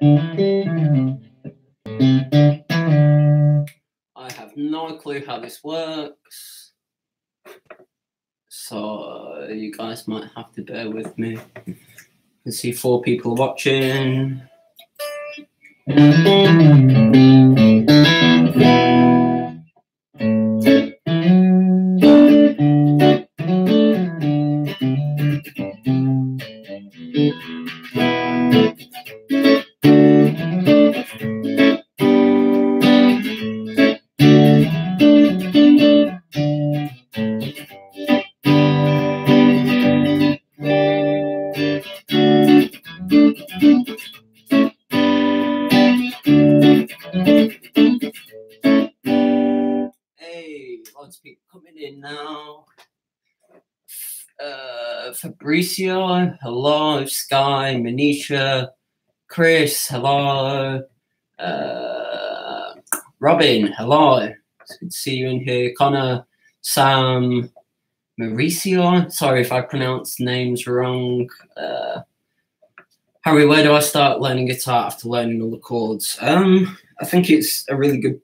I have no clue how this works, so you guys might have to bear with me. I can see 4 people watching. Hey, lots of people coming in now. Fabricio, hello. Sky, Manisha, Chris, hello. Robin, hello. It's good to see you in here. Connor, Sam, Mauricio. Sorry if I pronounced names wrong. Harry, where do I start learning guitar after learning all the chords? I think it's a really good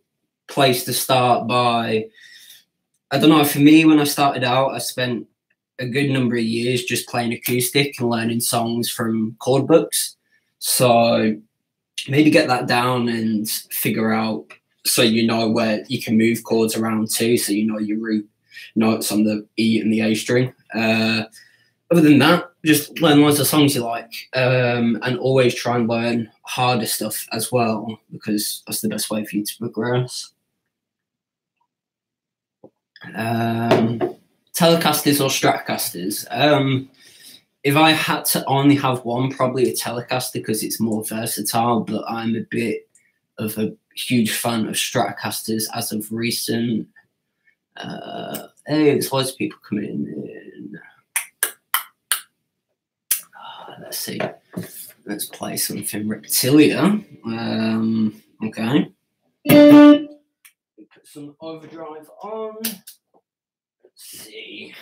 place to start by, I don't know, for me, when I started out, I spent a good number of years just playing acoustic and learning songs from chord books. So maybe get that down and figure out, so you know where you can move chords around too, so you know your root notes on the E and the A string. Other than that, just learn loads of songs you like, and always try and learn harder stuff as well, because that's the best way for you to progress. Telecasters or Stratocasters? If I had to only have one, probably a Telecaster, because it's more versatile, but I'm a bit of a huge fan of Stratocasters as of recent. Hey, there's loads of people coming in. Let's see. Let's play something Reptilia. Okay. Put some overdrive on. Let's see.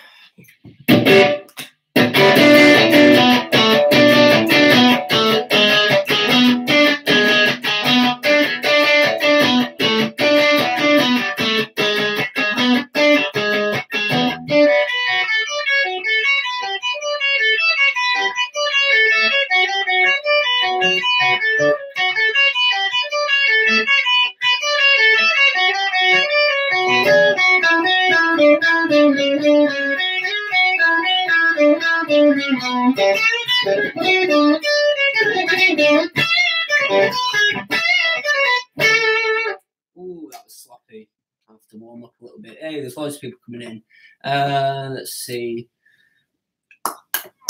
Ooh, that was sloppy. I have to warm up a little bit. Hey, there's loads of people coming in. Let's see.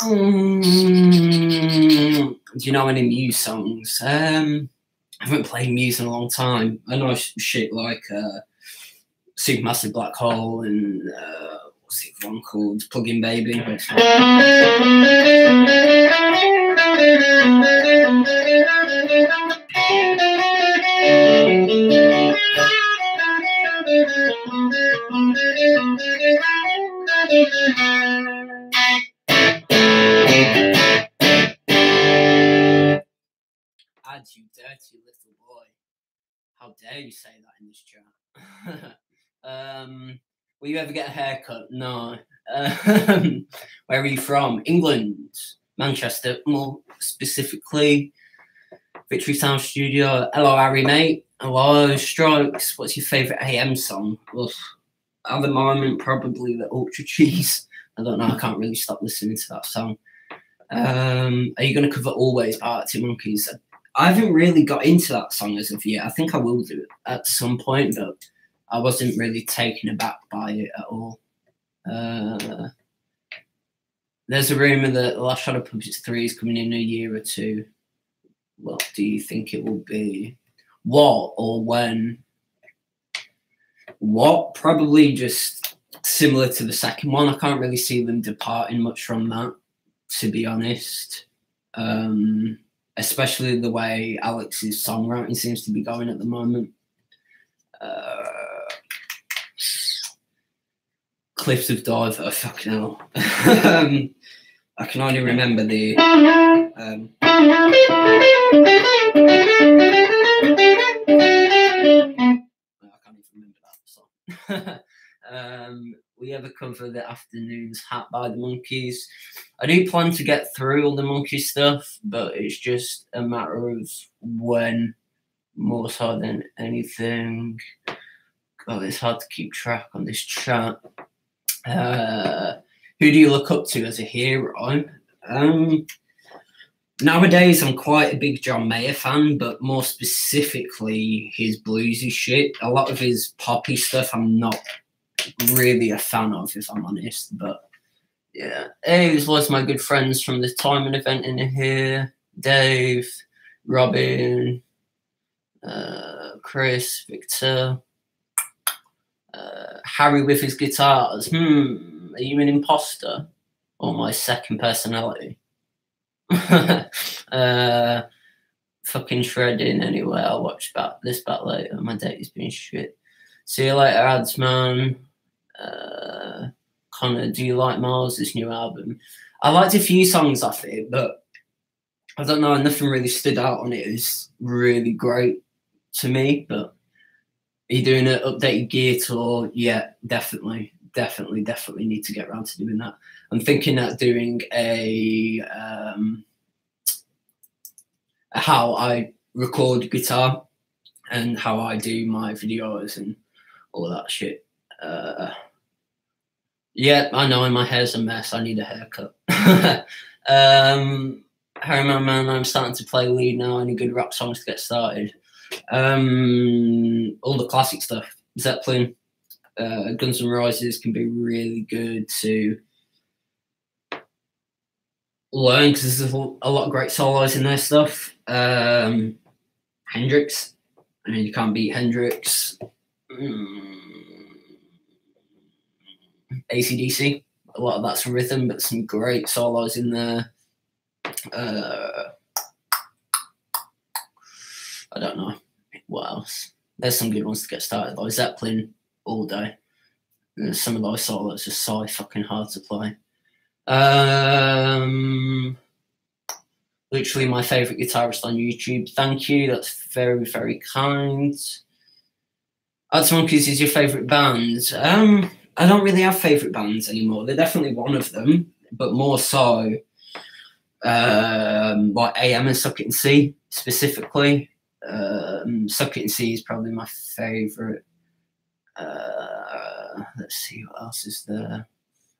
Do you know any Muse songs? I haven't played Muse in a long time. I know shit like Supermassive Black Hole and what's the other one called? Plug-in Baby. Ad, you dirty little boy. How dare you say that in this chat? Will you ever get a haircut? No. Where are you from? England. Manchester, more specifically. Victory Sound Studio. Hello, Harry, mate. Hello, Strokes. What's your favourite AM song? Ugh. At the moment, probably the Ultra Cheese. I don't know. I can't really stop listening to that song. Are you going to cover Always by Arctic Monkeys? I haven't really got into that song as of yet. I think I will do it at some point, but I wasn't really taken aback by it at all. There's a rumour that Last Shadow Puppets 3 is coming in a year or two. What do you think it will be? What or when? What? Probably just similar to the second one. I can't really see them departing much from that, to be honest. Especially the way Alex's songwriting seems to be going at the moment. Cliffs of Dover, fucking hell. I can only remember the cover The Afternoon's Hat by the Monkees. I do plan to get through all the Monkey stuff, but it's just a matter of when, more so than anything. God, it's hard to keep track on this chat. Who do you look up to as a hero? Nowadays, I'm quite a big John Mayer fan, but more specifically, his bluesy shit. A lot of his poppy stuff, I'm not really a fan of, if I'm honest. But yeah, hey, there's lots of my good friends from the Timon event in here: Dave, Robin, Chris, Victor, Harry with his guitars. Are you an imposter or my second personality? Fucking shredding anyway. I'll watch this back later. My date has been shit. See you later, ads, man. Connor, do you like Miles' new album? I liked a few songs off it, but I don't know, nothing really stood out on it. It was really great to me. But are you doing an updated gear tour? Yeah, definitely need to get around to doing that. I'm thinking of doing a how I record guitar and how I do my videos and all that shit. Yeah, I know my hair's a mess. I need a haircut. Harry Man, I'm starting to play lead now. Any good rap songs to get started? All the classic stuff. Zeppelin, Guns N' Roses can be really good to learn because there's a lot of great solos in their stuff. Hendrix, I mean, you can't beat Hendrix. AC/DC, a lot of that's rhythm, but some great solos in there. I don't know what else. There's some good ones to get started. Like Zeppelin all day. Some of those solos are so fucking hard to play. Literally my favourite guitarist on YouTube. Thank you. That's very, very kind. Arctic Monkeys is your favourite band? I don't really have favourite bands anymore. They're definitely one of them, but more so like AM and Suck It and See specifically. Suck It and See is probably my favourite. Let's see what else is there.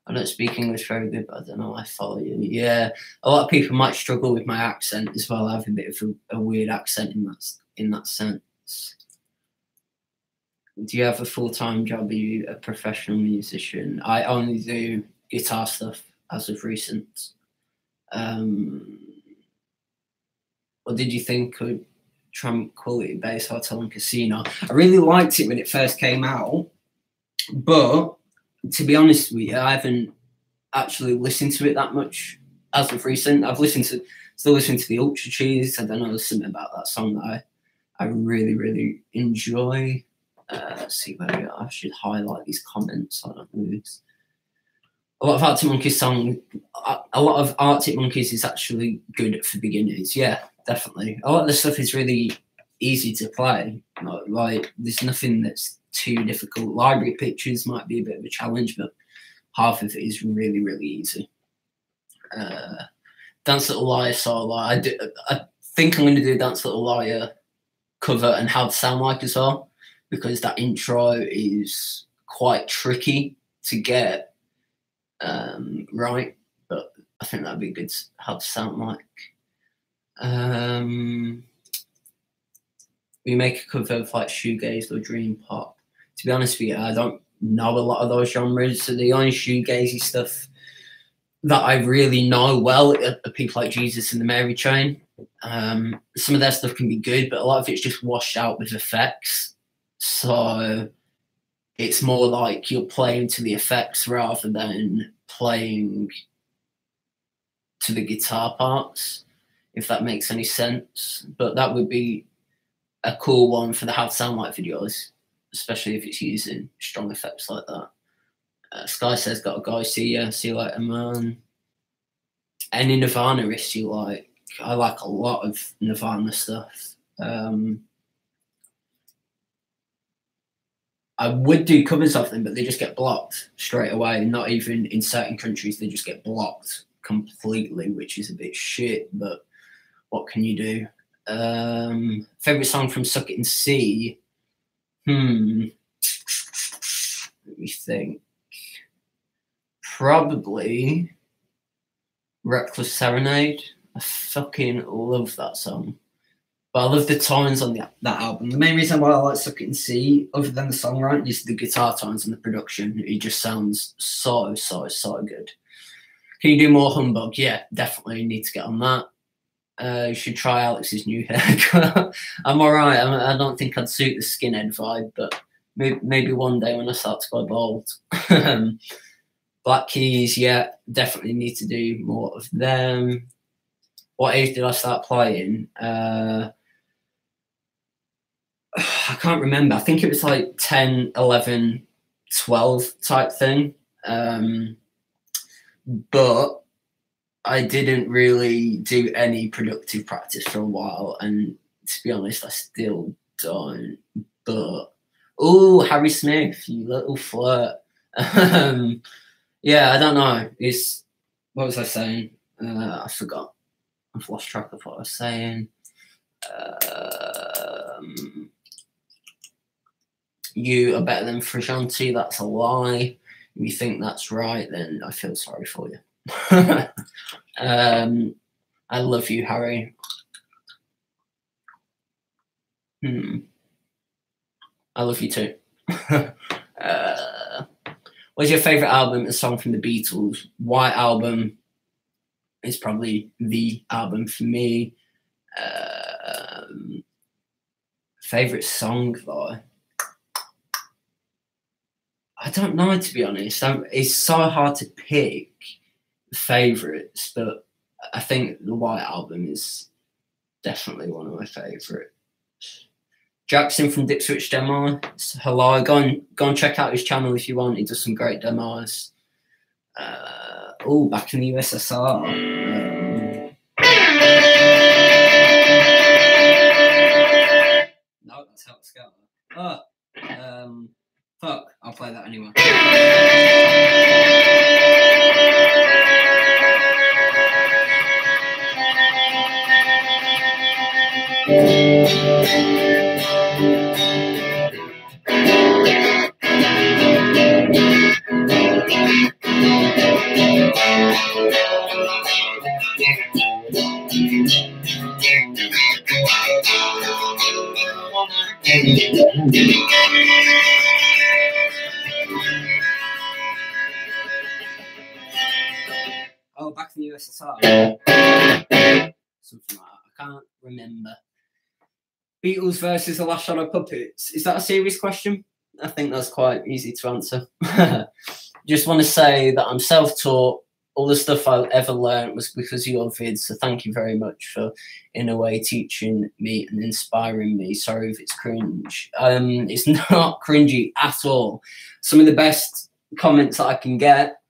I don't speak English very good, but I don't know. I follow you. Yeah, a lot of people might struggle with my accent as well. I have a bit of a weird accent in that sense. Do you have a full-time job? Are you a professional musician? I only do guitar stuff as of recent. What did you think of Tranquility Base Hotel and Casino? I really liked it when it first came out, but to be honest with you, I haven't actually listened to it that much as of recent. I've still listened to the Ultra Cheese. I don't know, there's something about that song that I really, really enjoy. Let's see where we are. I should highlight these comments so I don't lose. A lot of Arctic Monkeys is actually good for beginners. Yeah, definitely. A lot of the stuff is really easy to play. Like there's nothing that's too difficult. Library Pictures might be a bit of a challenge, but half of it is really, really easy. Dance Little Liar solo. I think I'm going to do a Dance Little Liar cover and How to Sound Like as well, because that intro is quite tricky to get right, but I think that'd be good. How to Sound Like. We make a cover of like shoegaze or dream pop. To be honest with you, I don't know a lot of those genres. So the only shoegazy stuff that I really know well are people like Jesus and the Mary Chain. Some of their stuff can be good, but a lot of it's just washed out with effects. So it's more like you're playing to the effects rather than playing to the guitar parts, if that makes any sense. But that would be a cool one for the How to Sound Like videos, especially if it's using strong effects like that. Sky says, gotta go, see you later, man. Any Nirvana-ists you like? I like a lot of Nirvana stuff. I would do covers of them, but they just get blocked straight away. Not even in certain countries, they just get blocked completely, which is a bit shit, but what can you do? Favorite song from Suck It and See? Let me think. Probably Reckless Serenade. I fucking love that song. But I love the tones on that album. The main reason why I like Suck It and See, other than the songwriting, is the guitar tones and the production. It just sounds so good. Can you do more humbug? Yeah, definitely need to get on that. You should try Alex's new haircut. I'm alright. I don't think I'd suit the skinhead vibe, but maybe one day when I start to go bald. Black Keys, yeah, definitely need to do more of them. What age did I start playing? I can't remember. I think it was like 10, 11, 12 type thing. But I didn't really do any productive practice for a while. And to be honest, I still don't. But, oh, Harry Smith, you little flirt. Yeah, I don't know. What was I saying? I forgot. I've lost track of what I was saying. You are better than Frusciante. That's a lie. If you think that's right, then I feel sorry for you. I love you, Harry. I love you too. What's your favourite album and song from the Beatles? White Album is probably the album for me. Favourite song, though? I don't know, to be honest. It's so hard to pick favourites, but I think the White Album is definitely one of my favourites. Jackson from Dipswich Demo. Hello, go and check out his channel if you want. He does some great demos. Back in the USSR. No, that's Help Scatter. Fuck, I'll play that anyway. Oh, back in the USSR. Something like that. I can't remember. Beatles versus The Last Shadow Puppets. Is that a serious question? I think that's quite easy to answer. Just want to say that I'm self-taught. All the stuff I ever learned was because of your vids, so thank you very much for, in a way, teaching me and inspiring me. Sorry if it's cringe. It's not cringy at all. Some of the best comments that I can get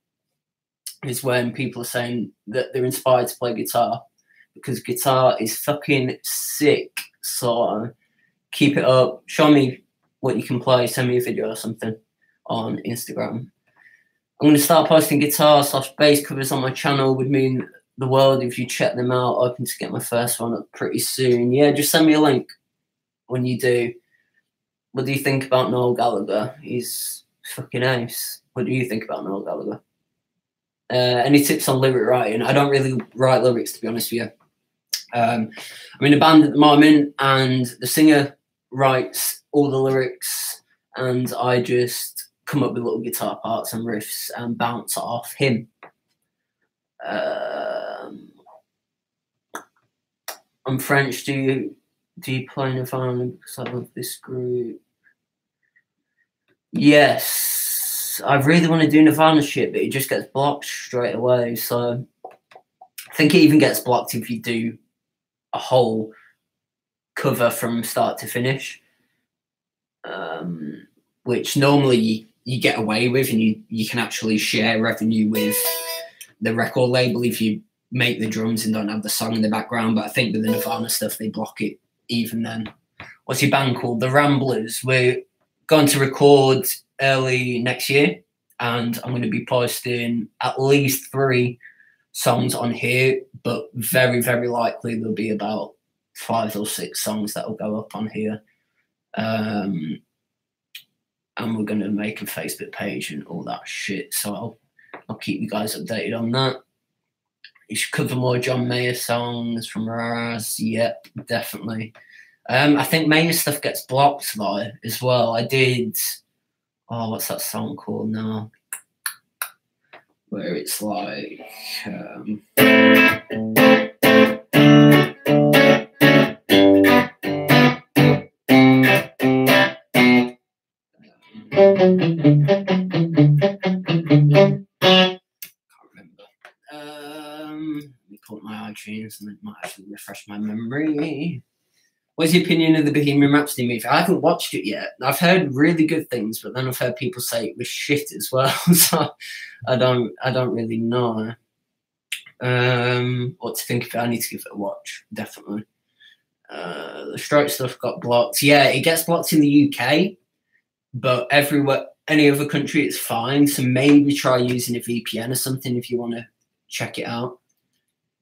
is when people are saying that they're inspired to play guitar, because guitar is fucking sick. So keep it up. Show me what you can play. Send me a video or something on Instagram. I'm going to start posting guitar/bass covers on my channel. Would mean the world if you check them out. Hoping to get my first one up pretty soon. Yeah, just send me a link when you do. What do you think about Noel Gallagher? He's fucking ace. What do you think about Noel Gallagher? Any tips on lyric writing? I don't really write lyrics, to be honest with you. I'm in a band at the moment, and the singer writes all the lyrics, and I just come up with little guitar parts and riffs and bounce it off him. I'm French. Do you play Nirvana? Because I love this group. Yes, I really want to do Nirvana shit, but it just gets blocked straight away. So I think it even gets blocked if you do a whole cover from start to finish, which normally you get away with, and you can actually share revenue with the record label if you make the drums and don't have the song in the background. But I think with the Nirvana stuff, they block it even then. What's your band called? The Ramblers. We're going to record early next year, and I'm going to be posting at least 3 songs on here, but very, very likely there'll be about 5 or 6 songs that will go up on here. And we're going to make a Facebook page and all that shit. So I'll keep you guys updated on that. You should cover more John Mayer songs from Raz. Yep, definitely. I think Mayer stuff gets blocked though as well. I did. Oh, what's that song called now? Where it's like. Can't remember. Let me pull up my iTunes and it might actually refresh my memory. What's your opinion of the Bohemian Rhapsody movie? I haven't watched it yet. I've heard really good things, but then I've heard people say it was shit as well. So I don't really know what to think of it. I need to give it a watch, definitely. The Stroke stuff got blocked. Yeah, it gets blocked in the UK, but everywhere, any other country, it's fine. So maybe try using a VPN or something if you want to check it out.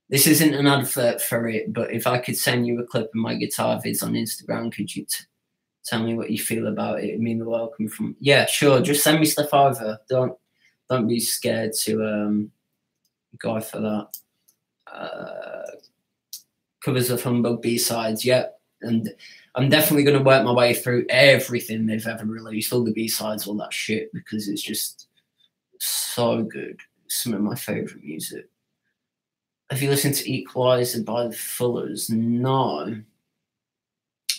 This isn't an advert for it, but if I could send you a clip of my guitar vids on Instagram, could you tell me what you feel about it? I mean, the welcome from... Yeah, sure. Just send me stuff over. Don't be scared to go for that. Covers of Humbug B-sides, yeah. And I'm definitely going to work my way through everything they've ever released, all the B-sides, all that shit, because it's just so good. Some of my favourite music. Have you listened to Equalizer by the Fullers? No.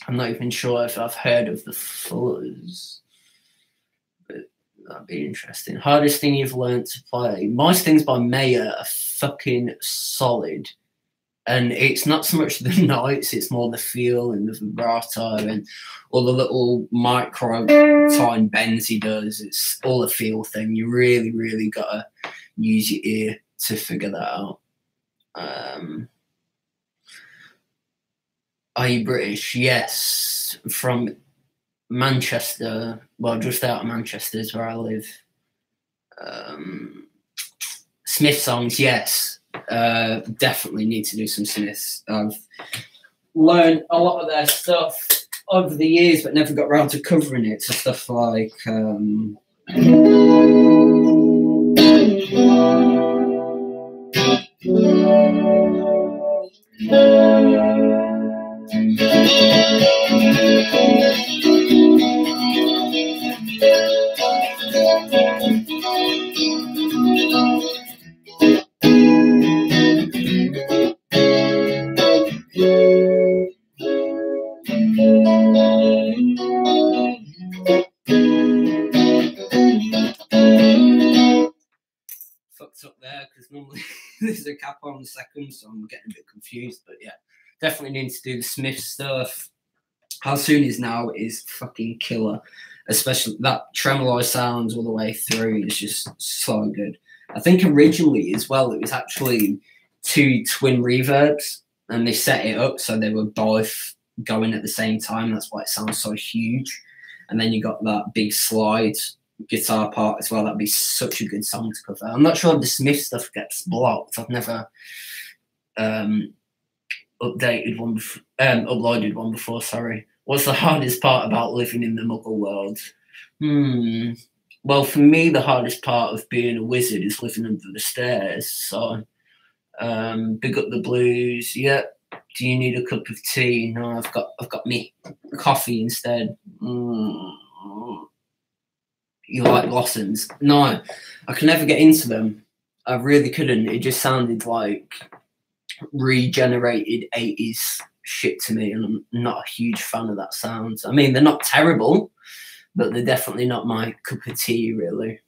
I'm not even sure if I've heard of the Fullers. But that'd be interesting. Hardest thing you've learned to play? Most things by Mayer are fucking solid. And it's not so much the notes, it's more the feel and the vibrato and all the little micro time bends he does. It's all a feel thing. You really, really got to use your ear to figure that out. Are you British? Yes. From Manchester. Well, just out of Manchester is where I live. Smith songs, yes. Definitely need to do some Smiths. I've learned a lot of their stuff over the years, but never got around to covering it. So stuff like fucked up there because normally there's a cap on the second, so I'm getting a bit confused. But yeah, definitely need to do the Smith stuff. How Soon Is Now is fucking killer, especially that tremolo sounds all the way through is just so good. I think originally as well it was actually 2 twin reverbs and they set it up so they were both going at the same time. That's why it sounds so huge. And then you got that big slide guitar part as well. That'd be such a good song to cover. I'm not sure if the Smith stuff gets blocked. I've never uploaded one before, sorry. What's the hardest part about living in the Muggle world? Well, for me, the hardest part of being a wizard is living under the stairs. So, big up the blues. Yeah. Do you need a cup of tea? No, I've got me coffee instead. You like blossoms? No, I can never get into them. I really couldn't. It just sounded like regenerated 80s shit to me, and I'm not a huge fan of that sound. I mean, they're not terrible, but they're definitely not my cup of tea, really.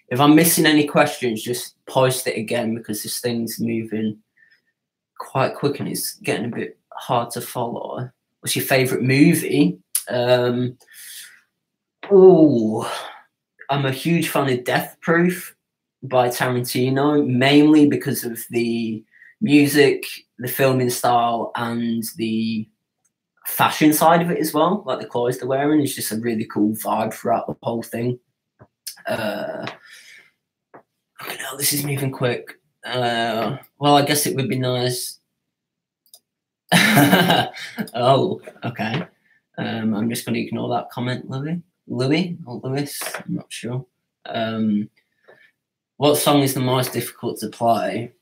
If I'm missing any questions, just post it again because this thing's moving quite quick and it's getting a bit hard to follow. What's your favourite movie? I'm a huge fan of Death Proof by Tarantino, mainly because of the music, the filming style, and the fashion side of it as well. Like the clothes they're wearing is just a really cool vibe throughout the whole thing. Okay, now this is moving quick. Well, I guess it would be nice. Oh, okay. I'm just going to ignore that comment, Louis or Lewis. I'm not sure. What song is the most difficult to play?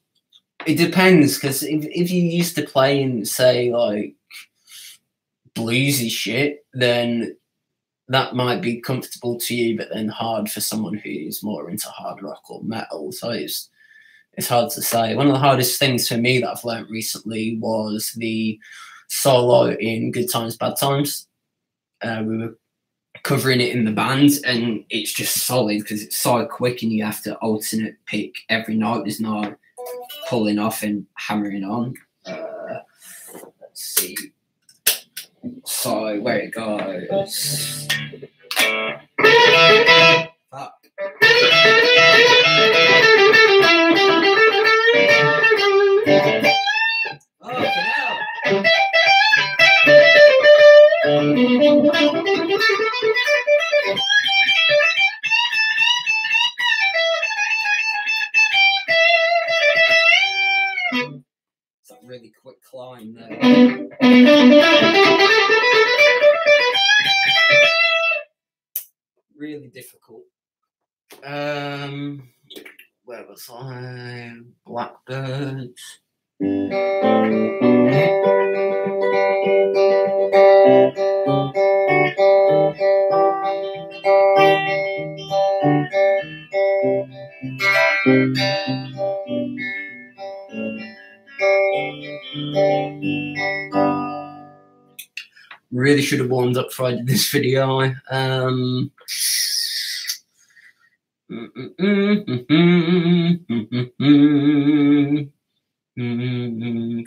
It depends, because if you used to playing, say, like bluesy shit, then that might be comfortable to you, but then hard for someone who's more into hard rock or metal. So it's hard to say. One of the hardest things for me that I've learned recently was the solo in Good Times, Bad Times. We were covering it in the band, and it's just solid because it's so quick and you have to alternate pick every note. There's no pulling off and hammering on. Let's see. So where it goes. Fuck. It's a really quick climb there. Really difficult. Where was I? Blackbirds. Really should have warmed up before I did this video.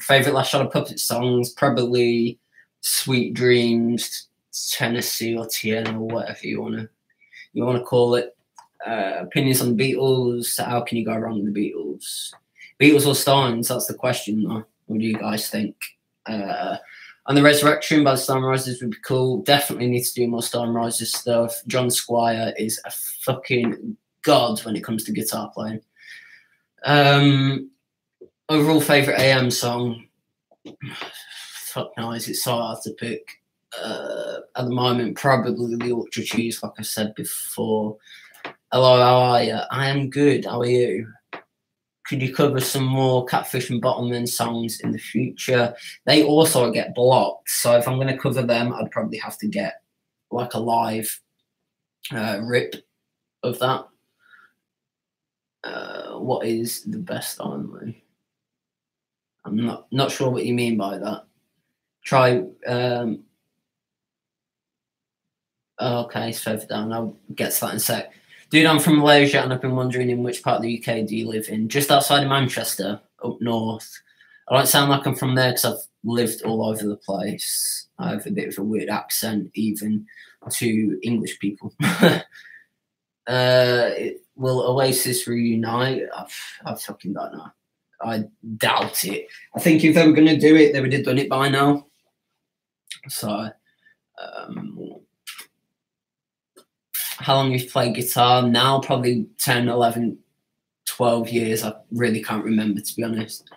Favorite Last Shadow Puppet songs? Probably Sweet Dreams, Tennessee or Tiana, or whatever you wanna call it. Opinions on the Beatles? How can you go wrong with the Beatles? Beatles or Stones? That's the question, though. What do you guys think? And the Resurrection by the Stone Roses would be cool. Definitely need to do more Stone Roses stuff. John Squire is a fucking god when it comes to guitar playing. Overall favourite AM song? Fuck knows, it's so hard to pick. At the moment, probably the Ultra Cheese, like I said before. Hello, how are you? I am good, how are you? Could you cover some more Catfish and Bottlemen songs in the future? They also get blocked, so if I'm going to cover them, I'd probably have to get like a live rip of that. What is the best only? I'm not sure what you mean by that. Try. Okay, it's further down. I'll get to that in a sec. Dude, I'm from Malaysia, and I've been wondering in which part of the UK do you live in? Just outside of Manchester, up north. I don't sound like I'm from there because I've lived all over the place. I have a bit of a weird accent, even to English people. Will Oasis reunite? I fucking don't know. I doubt it. I think if they were going to do it, they would have done it by now. So, how long you've played guitar? Now, probably 10, 11, 12 years. I really can't remember, to be honest.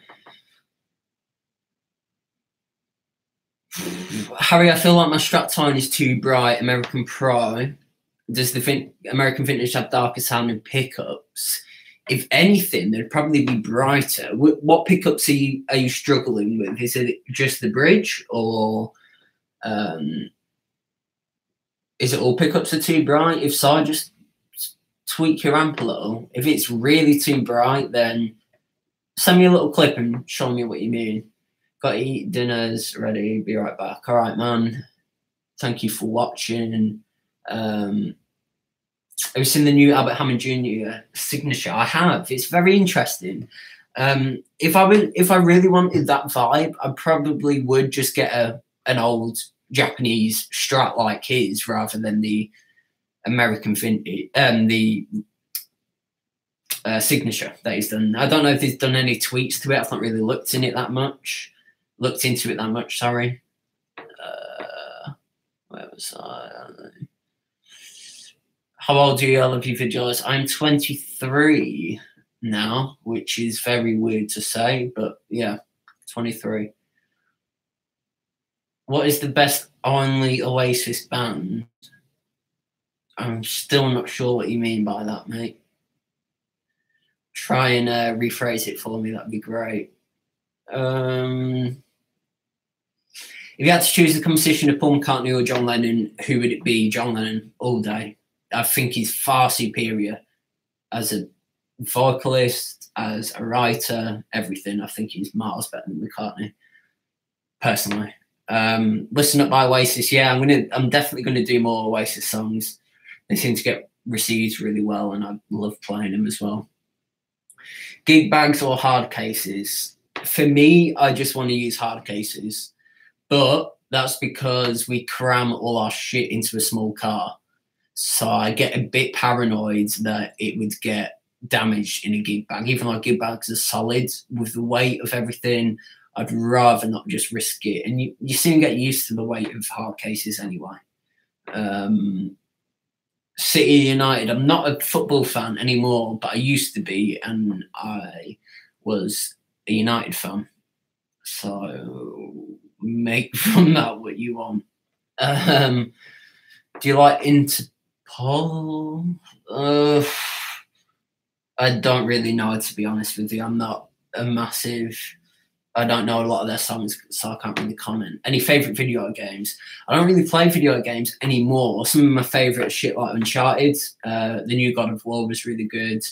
Harry, I feel like my strap tone is too bright. American Pro. Does the American Vintage have darker sounding pickups? If anything, they'd probably be brighter. What pickups are you struggling with? Is it just the bridge, or is it all pickups are too bright? If so, just tweak your amp a little. If it's really too bright, then send me a little clip and show me what you mean. Got to eat, dinner's ready, be right back. All right, man. Thank you for watching. Have you seen the new Albert Hammond Jr. signature? I have. It's very interesting. If I really wanted that vibe, I probably would just get an old Japanese Strat like his rather than the American vintage, the signature that he's done. I don't know if he's done any tweaks to it. I've not really looked into it that much. Sorry. So, how old are you? I love you for Joyce. I'm 23 now, which is very weird to say, but yeah, 23. What is the best only Oasis band? I'm still not sure what you mean by that, mate. Try and rephrase it for me. That'd be great. If you had to choose the composition of Paul McCartney or John Lennon, who would it be? John Lennon all day. I think he's far superior as a vocalist, as a writer, everything. I think he's miles better than McCartney, personally. Listen Up by Oasis. Yeah, I'm definitely gonna do more Oasis songs. They seem to get received really well, and I love playing them as well. Gig bags or hard cases? For me, I just want to use hard cases, but that's because we cram all our shit into a small car. So I get a bit paranoid that it would get damaged in a gig bag. Even though gig bags are solid, with the weight of everything, I'd rather not just risk it. And you soon get used to the weight of hard cases anyway. City United, I'm not a football fan anymore, but I used to be, and I was a United fan. So make from that what you want. Do you like Interpol? I don't really know, to be honest with you. I'm not a massive... I don't know a lot of their songs, so I can't really comment. Any favourite video games? I don't really play video games anymore. Some of my favourite shit like Uncharted. The new God of War was really good,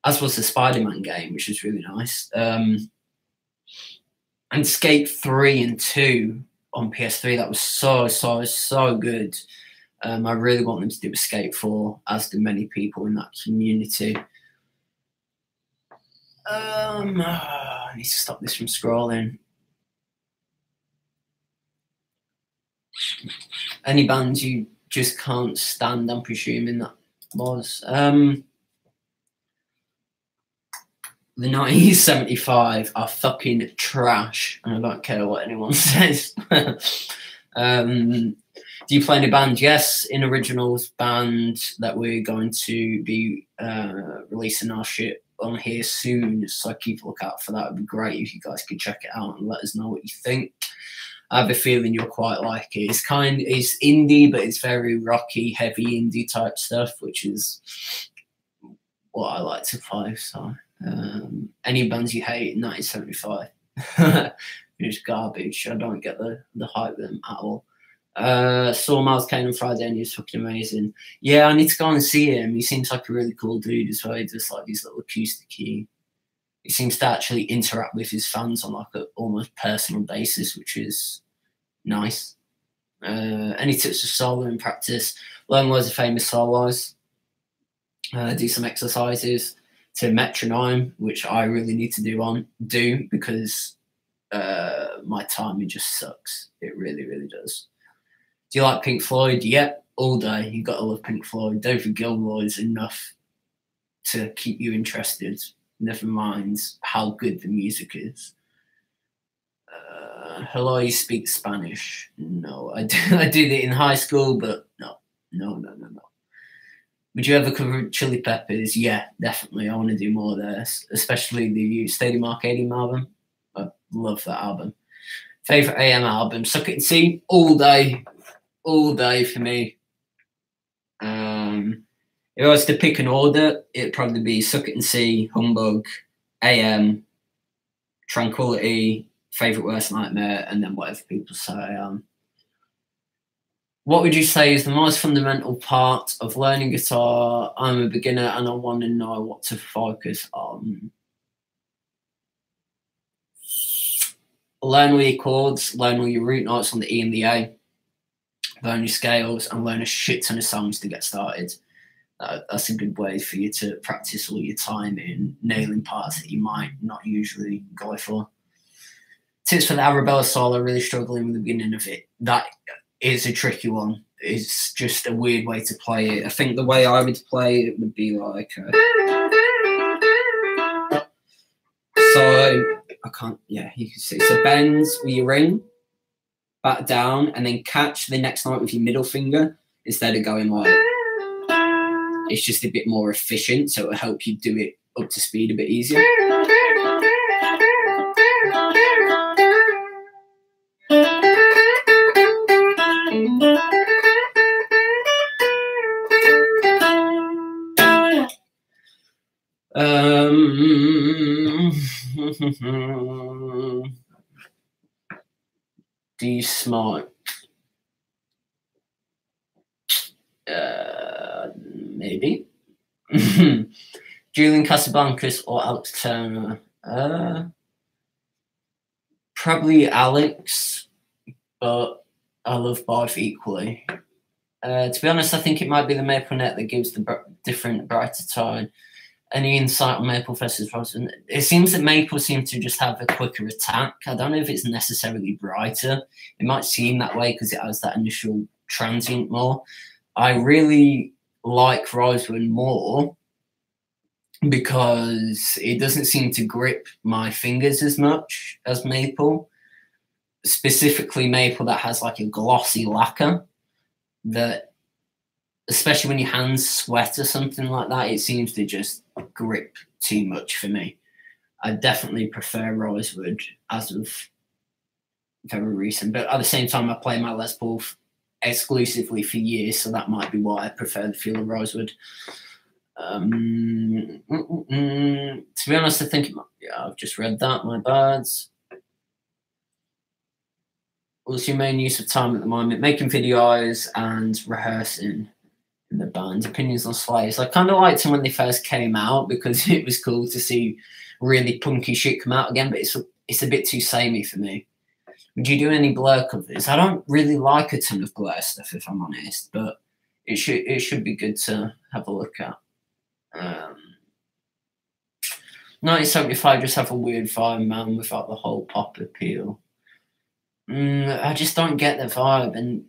as was the Spider-Man game, which was really nice. And Skate 3 and 2 on PS3, that was so good. I really want them to do a Skate 4, as do many people in that community. I need to stop this from scrolling. Any bands you just can't stand, I'm presuming that was. The 1975 are fucking trash, and I don't care what anyone says. Do you play any band? Yes, in Originals band that we're going to be releasing our shit on here soon, so keep a lookout for that. It'd be great if you guys could check it out and let us know what you think. I have a feeling you'll quite like it. It's indie, but it's very rocky, heavy indie type stuff, which is what I like to play. So any bands you hate? 1975. It's garbage. I don't get the hype of them at all. Saw Miles Kane on Friday and he was fucking amazing. Yeah, I need to go and see him. He seems like a really cool dude as well. He does like these little acoustic key. He seems to actually interact with his fans on like an almost personal basis, which is nice. Any tips for solo in practice? Learn loads of famous solos. Do some exercises to metronome, which I really need to do because my timing just sucks. It really, really does. Do you like Pink Floyd? Yep, all day. You've got to love Pink Floyd. David Gilmour is enough to keep you interested. Never mind how good the music is. Hello, you speak Spanish? No, I did it in high school, but no. Would you ever cover Chili Peppers? Yeah, definitely. I want to do more of this, especially the Stadium Arcadium album. I love that album. Favorite AM album? Suck It and See, all day for me. If I was to pick an order, it'd probably be Suck It and See, Humbug, AM, Tranquility, Favorite Worst Nightmare, and then whatever people say. What would you say is the most fundamental part of learning guitar? I'm a beginner and I want to know what to focus on. Learn all your chords, learn all your root notes on the E and the A, learn your scales, and learn a shit ton of songs to get started. That's a good way for you to practice all your time in nailing parts that you might not usually go for. Tips for the Arabella solo, really struggling with the beginning of it. That is a tricky one. It's just a weird way to play it. I think the way I would play it would be like... So, I can't... Yeah, you can see. So bends with your ring, back down, and then catch the next note with your middle finger instead of going like. It's just a bit more efficient, so it'll help you do it up to speed a bit easier. D Smart. Maybe. Julian Casablancas or Alex Turner? Probably Alex, but I love both equally. To be honest, I think it might be the maple net that gives the different brighter tone. Any insight on maple versus rosin? It seems that maple seems to just have a quicker attack. I don't know if it's necessarily brighter. It might seem that way because it has that initial transient more. I really like rosewood more because it doesn't seem to grip my fingers as much as maple. Specifically maple that has like a glossy lacquer that, especially when your hands sweat or something like that, it seems to just grip too much for me. I definitely prefer rosewood as of very recent, but at the same time I play my Les Paul exclusively for years, so that might be why I prefer the feel of rosewood. To be honest, I think I've just read that, my bad. What's your main use of time at the moment? Making videos and rehearsing in the band. Opinions on Slayers. I kind of liked them when they first came out because it was cool to see really punky shit come out again, but it's a bit too samey for me. Would you do any Blur covers? I don't really like a ton of Blur stuff, if I'm honest, but it should be good to have a look at. 1975 just have a weird vibe, man, without the whole pop appeal. I just don't get the vibe, and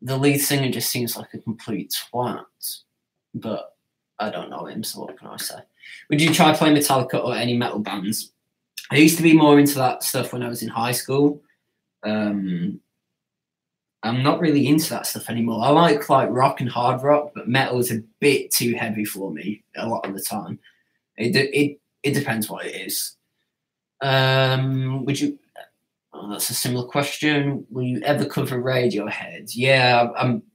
the lead singer just seems like a complete twat. But I don't know him, so what can I say? Would you try playing Metallica or any metal bands? I used to be more into that stuff when I was in high school. I'm not really into that stuff anymore. I like rock and hard rock, but metal is a bit too heavy for me a lot of the time. It depends what it is. Would you? Oh, that's a similar question. Will you ever cover Radiohead? Yeah,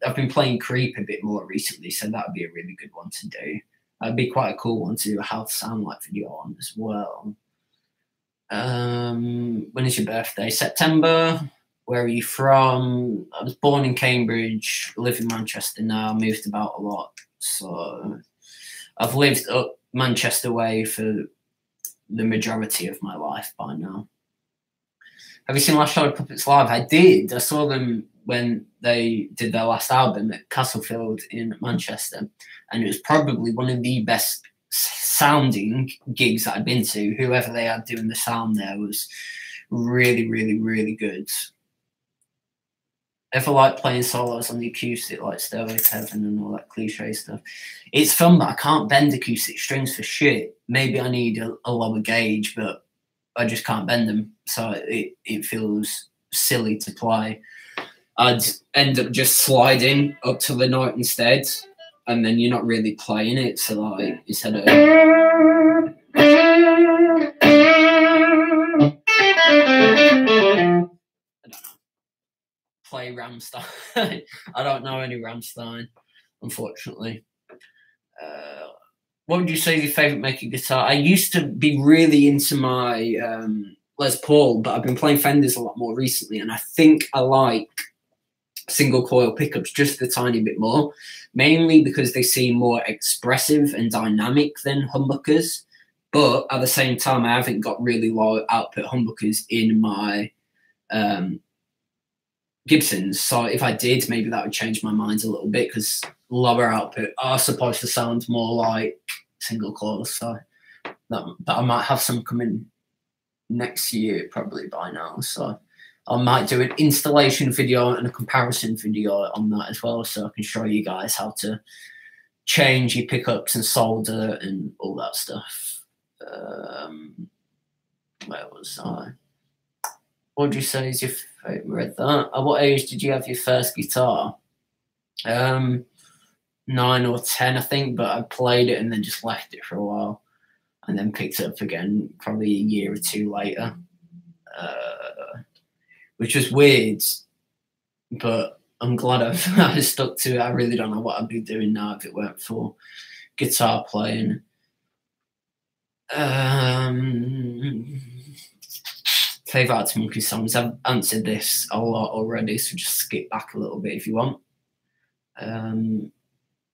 I've been playing Creep a bit more recently, so that would be a really good one to do. That'd be quite a cool one to do a How to Sound Like video on as well. When is your birthday? September. Where are you from? I was born in Cambridge, live in Manchester now, moved about a lot. So I've lived up Manchester way for the majority of my life by now. Have you seen Last Shadow Puppets live? I did. I saw them when they did their last album at Castlefield in Manchester, and it was probably one of the best sounding gigs that I'd been to. Whoever they had doing the sound there was really, really, really good. Ever like playing solos on the acoustic, like Stairway to Heaven and all that cliche stuff? It's fun, but I can't bend acoustic strings for shit. Maybe I need a lower gauge, but I just can't bend them, so it feels silly to play. I'd end up just sliding up to the note instead, and then you're not really playing it. So like instead of play Rammstein. I don't know any Rammstein, unfortunately. What would you say is your favourite making guitar? I used to be really into my Les Paul, but I've been playing Fenders a lot more recently, and I think I like single coil pickups just a tiny bit more, mainly because they seem more expressive and dynamic than humbuckers. But at the same time, I haven't got really low output humbuckers in my Gibsons, so if I did, maybe that would change my mind a little bit because lower output are supposed to sound more like single coils. So but I might have some coming next year probably by now. So I might do an installation video and a comparison video on that as well, so I can show you guys how to change your pickups and solder and all that stuff. Where was I? What would you say is your I read that. At what age did you have your first guitar? 9 or 10, I think, but I played it and then just left it for a while, and then picked it up again probably a year or two later, which was weird, but I'm glad I stuck to it. I really don't know what I'd be doing now if it weren't for guitar playing. Favourite Arctic Monkeys songs. I've answered this a lot already, so just skip back a little bit if you want.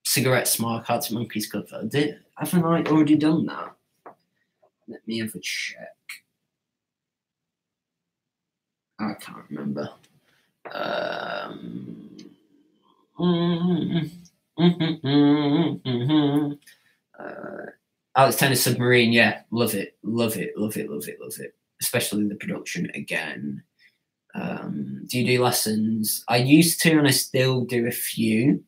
Cigarette Smoke, Arctic Monkeys cover. Haven't I already done that? Let me have a check. I can't remember. Alex Turner Submarine, yeah, love it, love it, love it, love it, love it. Especially the production again. Do you do lessons? I used to, and I still do a few.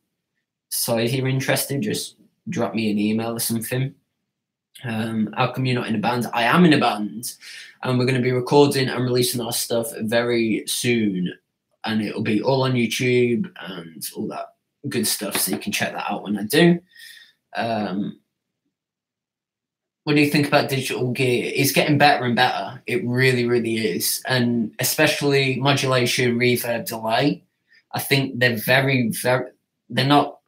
So if you're interested, just drop me an email or something. How come you're not in a band? I am in a band, and we're going to be recording and releasing our stuff very soon, and it'll be all on YouTube and all that good stuff, so you can check that out when I do. What do you think about digital gear? It's getting better and better. It really, really is. And especially modulation, reverb, delay. I think they're very, they're not,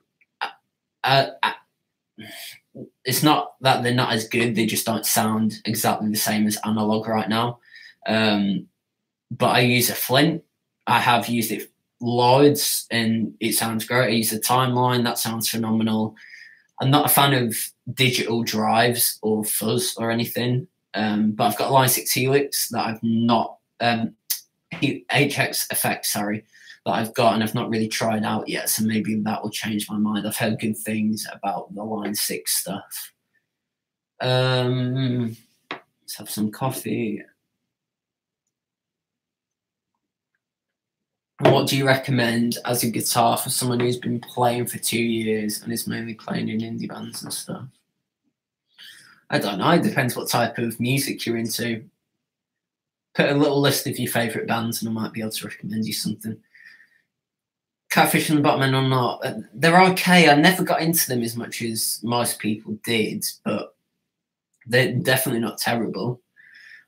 it's not that they're not as good. They just don't sound exactly the same as analog right now. But I use a Flint. I have used it loads and it sounds great. I use a Timeline. That sounds phenomenal. I'm not a fan of digital drives or fuzz or anything, but I've got a Line 6 Helix that I've not, HX effect, sorry, that I've got and I've not really tried out yet, so maybe that will change my mind. I've heard good things about the Line 6 stuff. Let's have some coffee. What do you recommend as a guitar for someone who's been playing for 2 years and is mainly playing in indie bands and stuff? I don't know. It depends what type of music you're into. Put a little list of your favourite bands and I might be able to recommend you something. Catfish and the Bottom or not. They're okay. I never got into them as much as most people did, but they're definitely not terrible.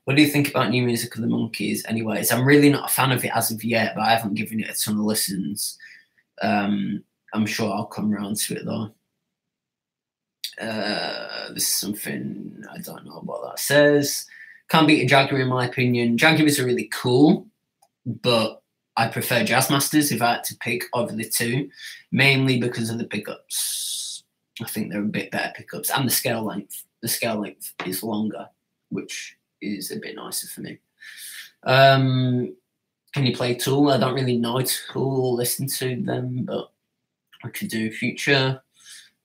What do you think about new music of the Monkeys? Anyways, I'm really not a fan of it as of yet, but I haven't given it a ton of listens. I'm sure I'll come around to it though. This is something, I don't know what that says. Can't beat a Jaguar in my opinion. Jaguars are really cool, but I prefer Jazzmasters if I had to pick over the two, mainly because of the pickups. I think they're a bit better pickups and the scale length. The scale length is longer, which is a bit nicer for me. Can you play Tool? I don't really know Tool, listen to them, but I could do future.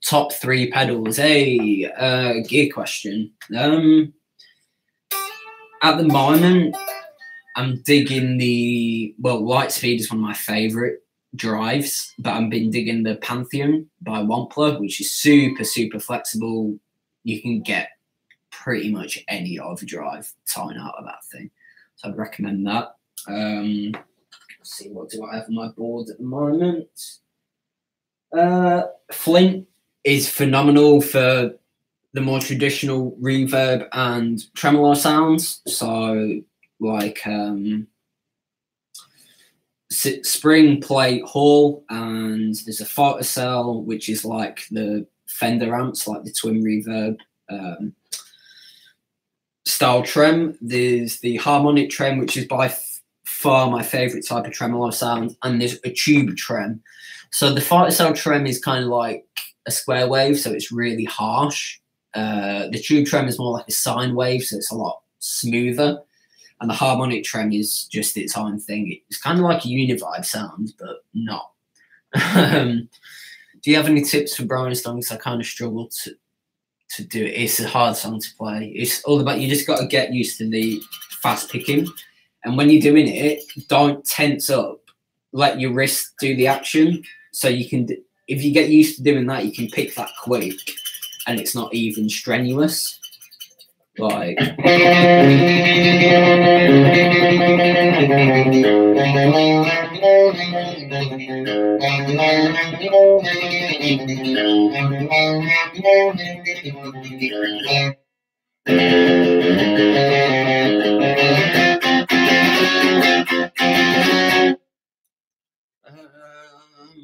Top 3 pedals. Hey, gear question. At the moment, I'm digging Lightspeed is one of my favourite drives, but I've been digging the Pantheon by Wampler, which is super, super flexible. You can get pretty much any overdrive tone out of that thing, so I'd recommend that. Let's see, what do I have on my board at the moment? Flint is phenomenal for the more traditional reverb and tremolo sounds, so like Spring Plate Hall, and there's a Photocell, which is like the Fender amps, like the twin reverb style trem. There's the harmonic trem, which is by far my favorite type of tremolo sound, and there's a tube trem. So the Photocell trem is kind of like a square wave, so it's really harsh. The tube trem is more like a sine wave, so it's a lot smoother, and the harmonic trem is just its own thing. It's kind of like a univibe sound, but not. Do you have any tips for Brian songs? I kind of struggle to do it. It's a hard song to play. It's all about, you just got to get used to the fast picking, and when you're doing it, don't tense up. Let your wrist do the action, so you can, if you get used to doing that, you can pick that quick and it's not even strenuous. Like,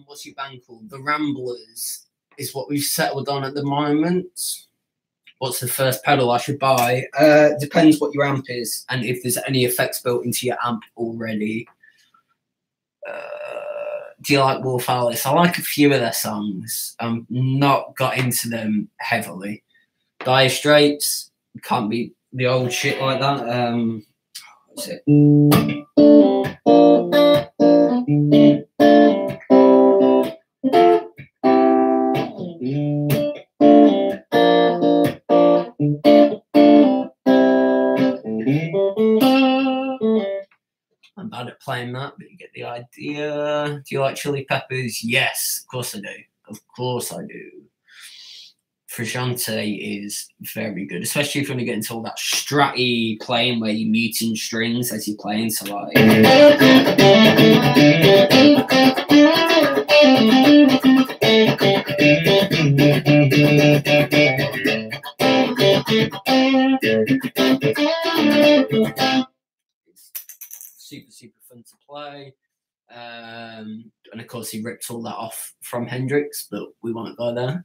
what's your band called? The Ramblers is what we've settled on at the moment. What's the first pedal I should buy? Depends what your amp is and if there's any effects built into your amp already. Do you like Wolf Alice? I like a few of their songs. I'm not got into them heavily. Dire Straits, can't be the old shit like that. What's it? I'm bad at playing that, but you get the idea. Do you like Chili Peppers? Yes, of course I do. Of course I do. Frusciante is very good, especially if you want to get into all that stratty playing where you're muting strings as you're playing. So like, super fun to play. And of course he ripped all that off from Hendrix, but we won't go there.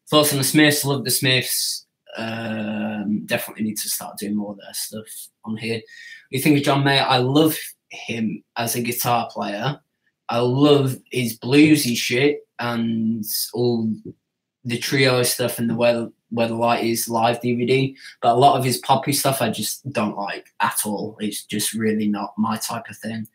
Thoughts on the Smiths? Love the Smiths. Definitely need to start doing more of their stuff on here. You think of John Mayer? I love him as a guitar player. I love his bluesy shit and all the trio stuff and the Where the Light Is live DVD. But a lot of his poppy stuff I just don't like at all. It's just really not my type of thing.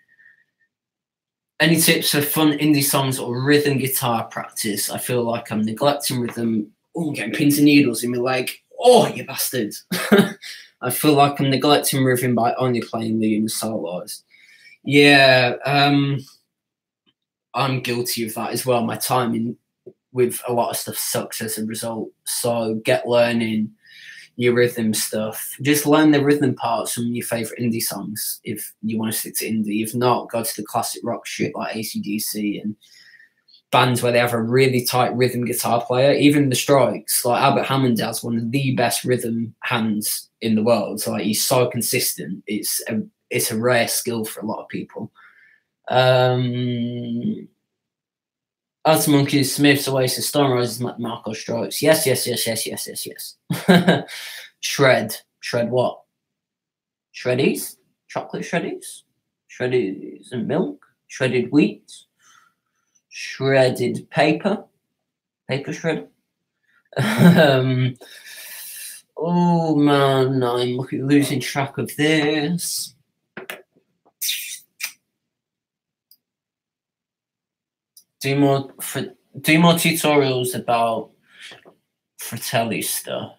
Any tips for fun indie songs or rhythm guitar practice? I feel like I'm neglecting rhythm. Oh, I'm getting pins and needles in my leg. Oh, you bastard. I feel like I'm neglecting rhythm by only playing lead and solos. Yeah, I'm guilty of that as well. My timing with a lot of stuff sucks as a result. So get learning your rhythm stuff. Just learn the rhythm parts from your favourite indie songs if you want to stick to indie. If not, go to the classic rock shit like AC/DC and bands where they have a really tight rhythm guitar player. Even the Strokes, like Albert Hammond has one of the best rhythm hands in the world. So like, he's so consistent. It's a rare skill for a lot of people. Arctic Monkeys, Smiths, Oasis, Stone Roses, Marco, Strokes. Yes. Shred what? Shreddies? Chocolate shreddies? Shreddies and milk? Shredded wheat? Shredded paper? Paper shredder? Oh man, I'm losing track of this. Do more tutorials about Fratelli stuff.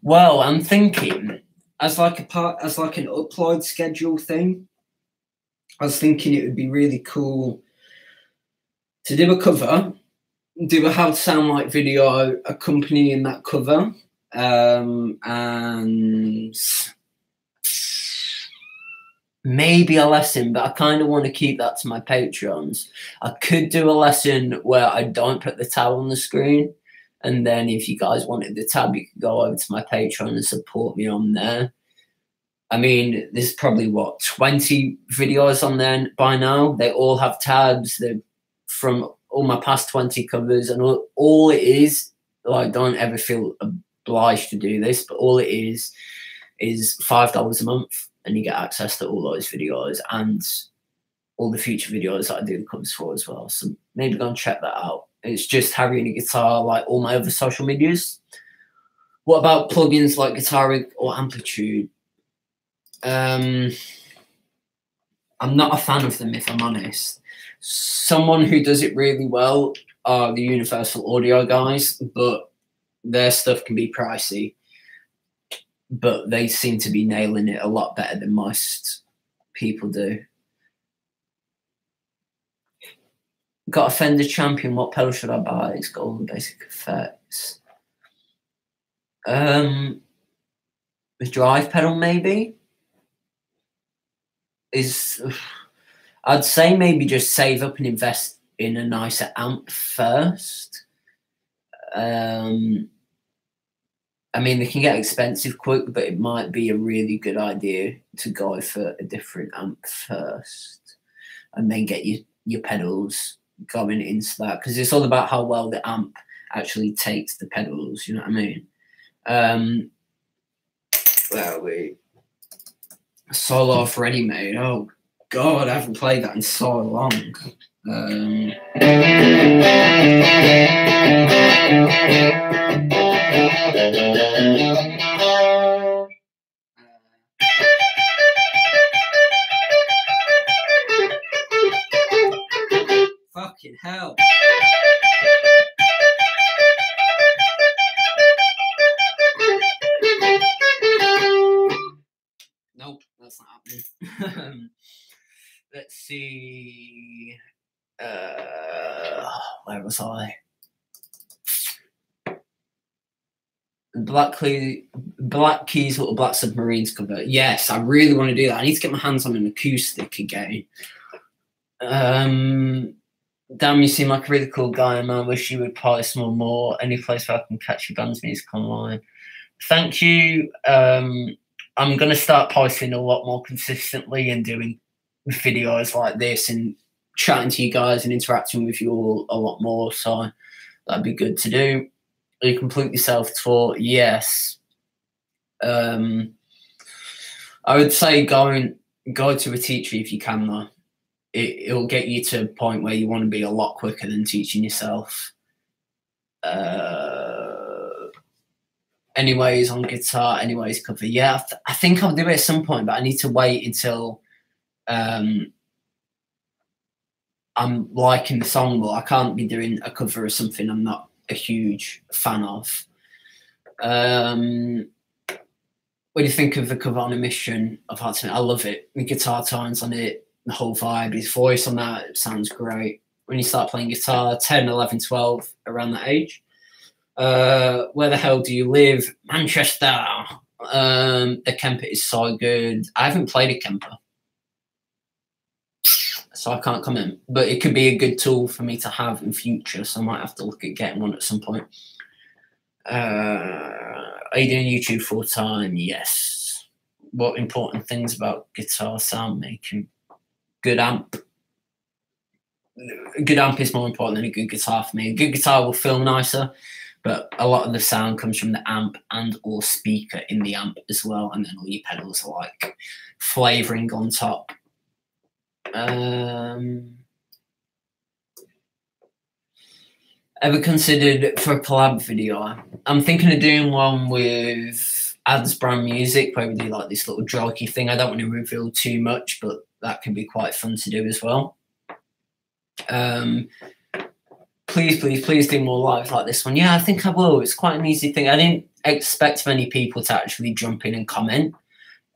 Well, I'm thinking as like an upload schedule thing. I was thinking it would be really cool to do a cover, do a how to sound like video accompanying that cover, and maybe a lesson, but I kind of want to keep that to my Patreons. I could do a lesson where I don't put the tab on the screen, and then if you guys wanted the tab, you could go over to my Patreon and support me on there. I mean, there's probably, 20 videos on there by now. They all have tabs. They're from all my past 20 covers, and all it is, like, don't ever feel obliged to do this, but all it is $5 a month. And you get access to all those videos and all the future videos that I do the covers for as well. So maybe go and check that out. It's just Harry and a Guitar, like all my other social medias. What about plugins like Guitar Rig or Amplitude? I'm not a fan of them, if I'm honest. Someone who does it really well are the Universal Audio guys, but their stuff can be pricey. But they seem to be nailing it a lot better than most people do. Got a Fender Champion. What pedal should I buy? It's got all the basic effects. The drive pedal maybe is. I'd say maybe just save up and invest in a nicer amp first. I mean, they can get expensive quick, but it might be a really good idea to go for a different amp first, and then get your pedals going into that, because it's all about how well the amp actually takes the pedals. You know what I mean? Where are we? Solo off Ready Made. Oh God, I haven't played that in so long. Fucking hell. Nope, that's not happening. Let's see. Where was I? Black Keys Little Black Submarines cover. Yes, I really want to do that. I need to get my hands on an acoustic again. Damn, you seem like a really cool guy, man. Wish you would party some more. Any place where I can catch your band's music online. Thank you. I'm going to start posting a lot more consistently and doing videos like this and chatting to you guys and interacting with you all a lot more. So that'd be good to do. Are you completely self-taught? Yes. I would say go to a teacher if you can, though. It'll get you to a point where you want to be a lot quicker than teaching yourself. Anyways, on guitar, anyways, cover. Yeah, I think I'll do it at some point, but I need to wait until I'm liking the song more. I can't be doing a cover of something I'm not a huge fan of. What do you think of the cover on A Mission of Hearts? I love it. The guitar tones on it, the whole vibe, his voice on that, it sounds great. When you start playing guitar, 10, 11, 12, around that age. Where the hell do you live? Manchester. The Kemper is so good. I haven't played a Kemper, so I can't comment, but it could be a good tool for me to have in future, so I might have to look at getting one at some point. Are you doing YouTube full time? Yes. What important things about guitar sound making? Good amp. A good amp is more important than a good guitar for me. A good guitar will feel nicer, but a lot of the sound comes from the amp and or speaker in the amp as well, and then all your pedals are like flavouring on top. Ever considered for a collab video? I'm thinking of doing one with Ads Brand Music, where we do like this little jokey thing. I don't want to reveal too much, but that can be quite fun to do as well. Please do more lives like this one. Yeah, I think I will. It's quite an easy thing. I didn't expect many people to actually jump in and comment,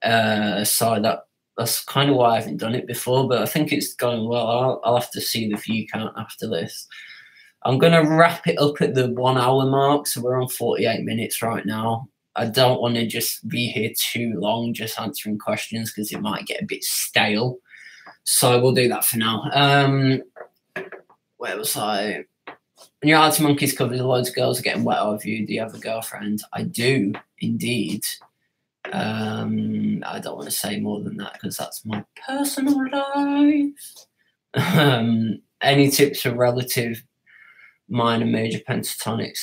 so that's kind of why I haven't done it before, but I think it's going well. I'll have to see the view count after this. I'm going to wrap it up at the 1 hour mark, so we're on 48 minutes right now. I don't want to just be here too long just answering questions because it might get a bit stale. So we'll do that for now. Where was I? When your Arctic Monkeys cover, loads of girls are getting wet over you. Do you have a girlfriend? I do, indeed. I don't want to say more than that because that's my personal life. Any tips for relative minor, major pentatonic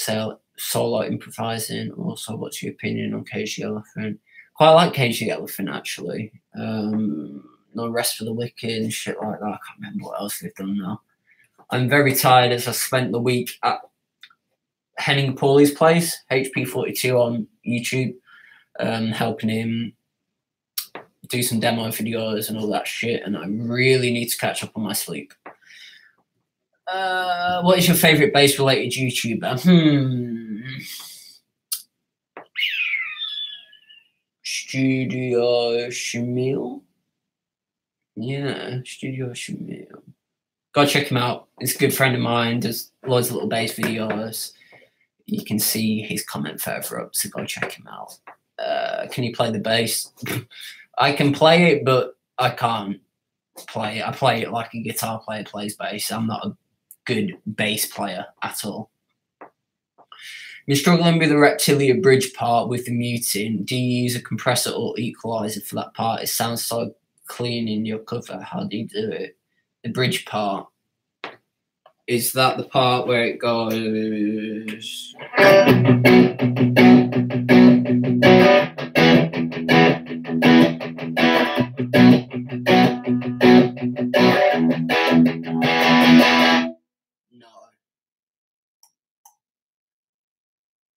solo improvising? Also, what's your opinion on Cage the Elephant? Quite like Cage the Elephant, actually. No Rest for the Wicked and shit like that. I can't remember what else they've done now. I'm very tired as I spent the week at Henning Pauly's place, HP42 on YouTube, helping him do some demo videos and all that shit, and I really need to catch up on my sleep. What is your favourite bass-related YouTuber? Studio Shamil? Yeah, Studio Shamil. Go check him out. He's a good friend of mine, does loads of little bass videos. You can see his comment further up, so go check him out. Can you play the bass? I can play it, but I can't play it. I play it like a guitar player plays bass. I'm not a good bass player at all. You're struggling with the Reptilia bridge part with the muting. Do you use a compressor or equalizer for that part? It sounds so clean in your cover. How do you do it? The bridge part. Is that the part where it goes? No.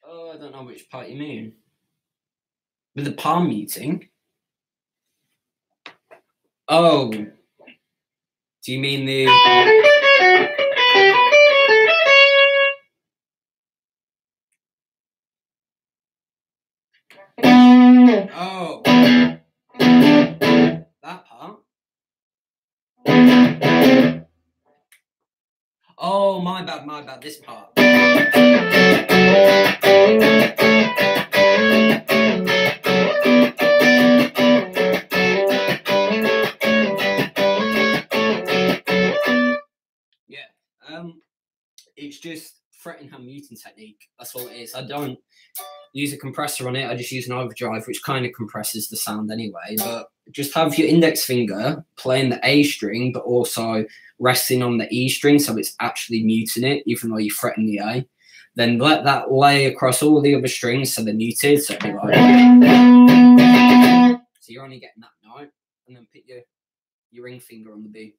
Oh, I don't know which part you mean. With the palm muting? Oh. Do you mean the... Oh. That part? Oh, my bad, this part. Yeah, it's just fretting hand muting technique. That's all it is. I don't use a compressor on it. I just use an overdrive, which kind of compresses the sound anyway. But just have your index finger playing the A string, but also resting on the E string, so it's actually muting it, even though you're fretting the A. Then let that lay across all the other strings, so they're muted. So it'll be like, so you're only getting that note, and then put your ring finger on the B.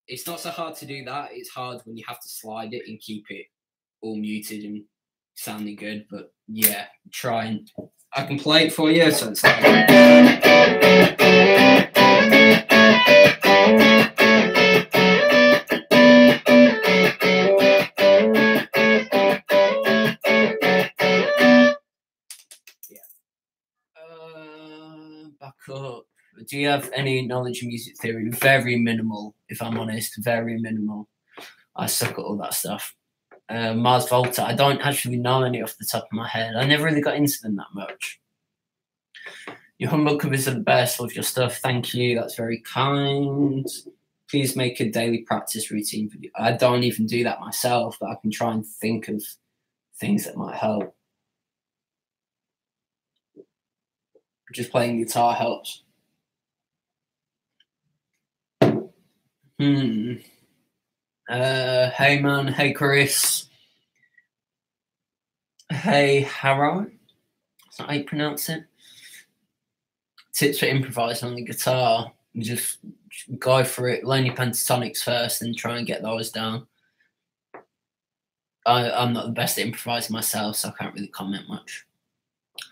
It's not so hard to do that. It's hard when you have to slide it and keep it all muted and sounding good. But yeah, try and I can play it for you. So it's like, back up. Do you have any knowledge of music theory? Very minimal, if I'm honest. Very minimal. I suck at all that stuff. Mars Volta, I don't actually know any off the top of my head. I never really got into them that much. Your humble covers are the best. Love your stuff. Thank you. That's very kind. Please make a daily practice routine video. I don't even do that myself, but I can try and think of things that might help. Just playing guitar helps. Hey man, hey Chris. Hey Harrow. That's not how you pronounce it. Tips for improvising on the guitar. Just go for it. Learn your pentatonics first and try and get those down. I'm not the best at improvising myself, so I can't really comment much.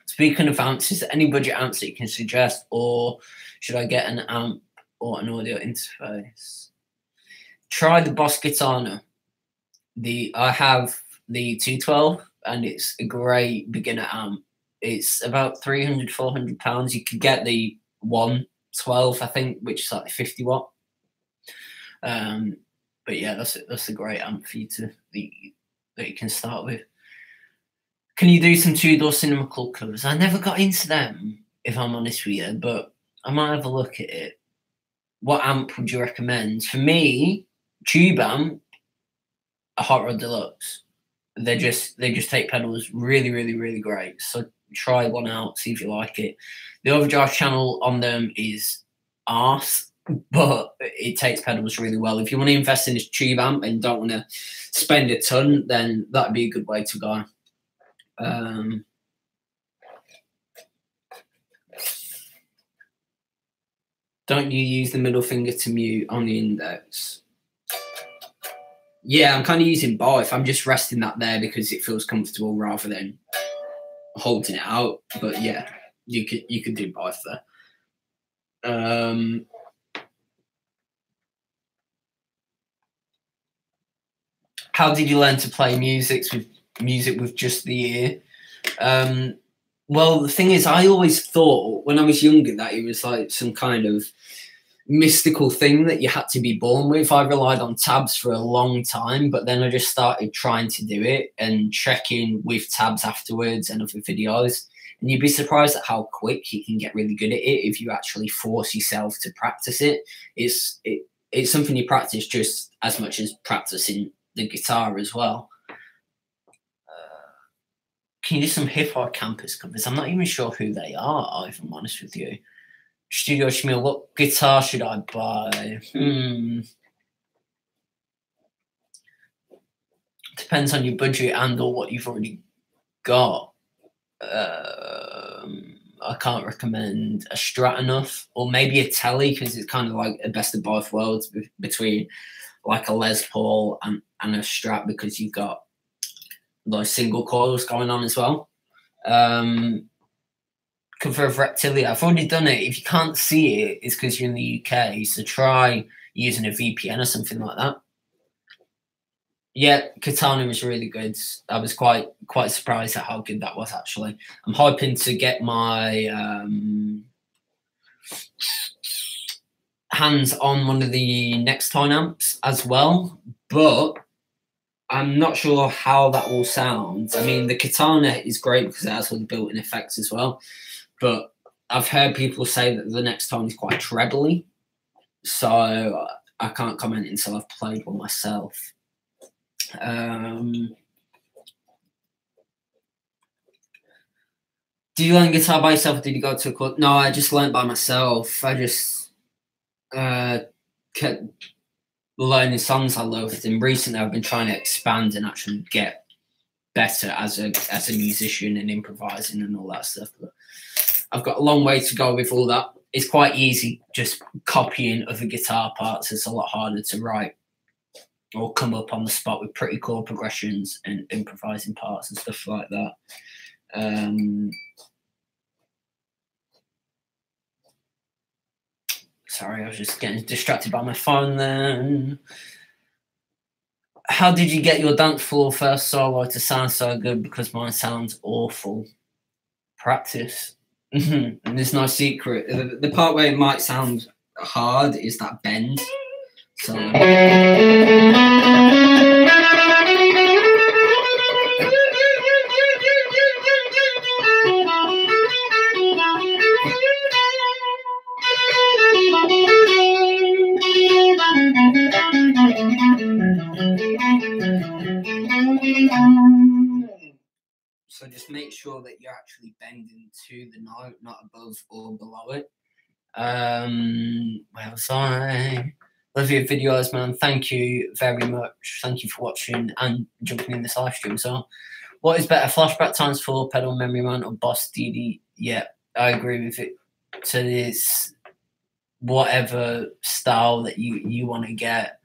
Speaking of amps, is there any budget amps that you can suggest, or should I get an amp or an audio interface? Try the Boss Guitarna. I have the 212, and it's a great beginner amp. It's about £300, £400. You could get the 112, I think, which is like 50 watt. But yeah, that's a great amp for you that you can start with. Can you do some Tudor Cinema Club covers? I never got into them, if I'm honest with you, but I might have a look at it. What amp would you recommend? For me, tube amp, a Hot Rod Deluxe. They just take pedals really, really, really great. So try one out, see if you like it. The overdrive channel on them is arse, but it takes pedals really well. If you want to invest in this tube amp and don't want to spend a ton, then that'd be a good way to go. Don't you use the middle finger to mute on the index? Yeah, I'm kind of using both. I'm just resting that there because it feels comfortable rather than holding it out. But yeah, you could do both there. How did you learn to play music with just the ear? Well, the thing is, I always thought when I was younger that it was like some kind of mystical thing that you had to be born with. I relied on tabs for a long time, but then I just started trying to do it and checking with tabs afterwards and other videos. And you'd be surprised at how quick you can get really good at it if you actually force yourself to practice it. It's something you practice just as much as practicing the guitar as well. Can you do some hip hop campus covers? I'm not even sure who they are, if I'm honest with you. Studio Schmiel, what guitar should I buy? Depends on your budget and or what you've already got. I can't recommend a Strat enough, or maybe a Telly, because it's kind of like a best of both worlds between like a Les Paul and a Strat, because you've got those single coils going on as well. Cover of Reptilia, I've already done it. If you can't see it, it's because you're in the UK, so try using a VPN or something like that. Yeah, Katana was really good. I was quite surprised at how good that was, actually. I'm hoping to get my hands on one of the next tone amps as well, but I'm not sure how that will sound. I mean, the Katana is great because it has all the built-in effects as well, but I've heard people say that the next tone is quite trebly, so I can't comment until I've played one myself. Do you learn guitar by yourself, or did you go to a club? No, I just learned by myself. I just kept learning songs I loved, and recently I've been trying to expand and actually get better as a musician and improvising and all that stuff. But I've got a long way to go with all that. It's quite easy just copying other guitar parts. It's a lot harder to write or come up on the spot with pretty chord progressions and improvising parts and stuff like that. Sorry, I was just getting distracted by my phone then. How did you get your dance floor first solo to sound so good? Because mine sounds awful. Practice. And there's no secret. The part where it might sound hard is that bend. So so just make sure that you're actually bending to the note, not above or below it. Where was I? Love your videos, man. Thank you very much. Thank you for watching and jumping in this live stream. So, what is better, Flashback times 4, pedal memory man, or Boss DD? Yeah, I agree with it. So this whatever style that you want to get.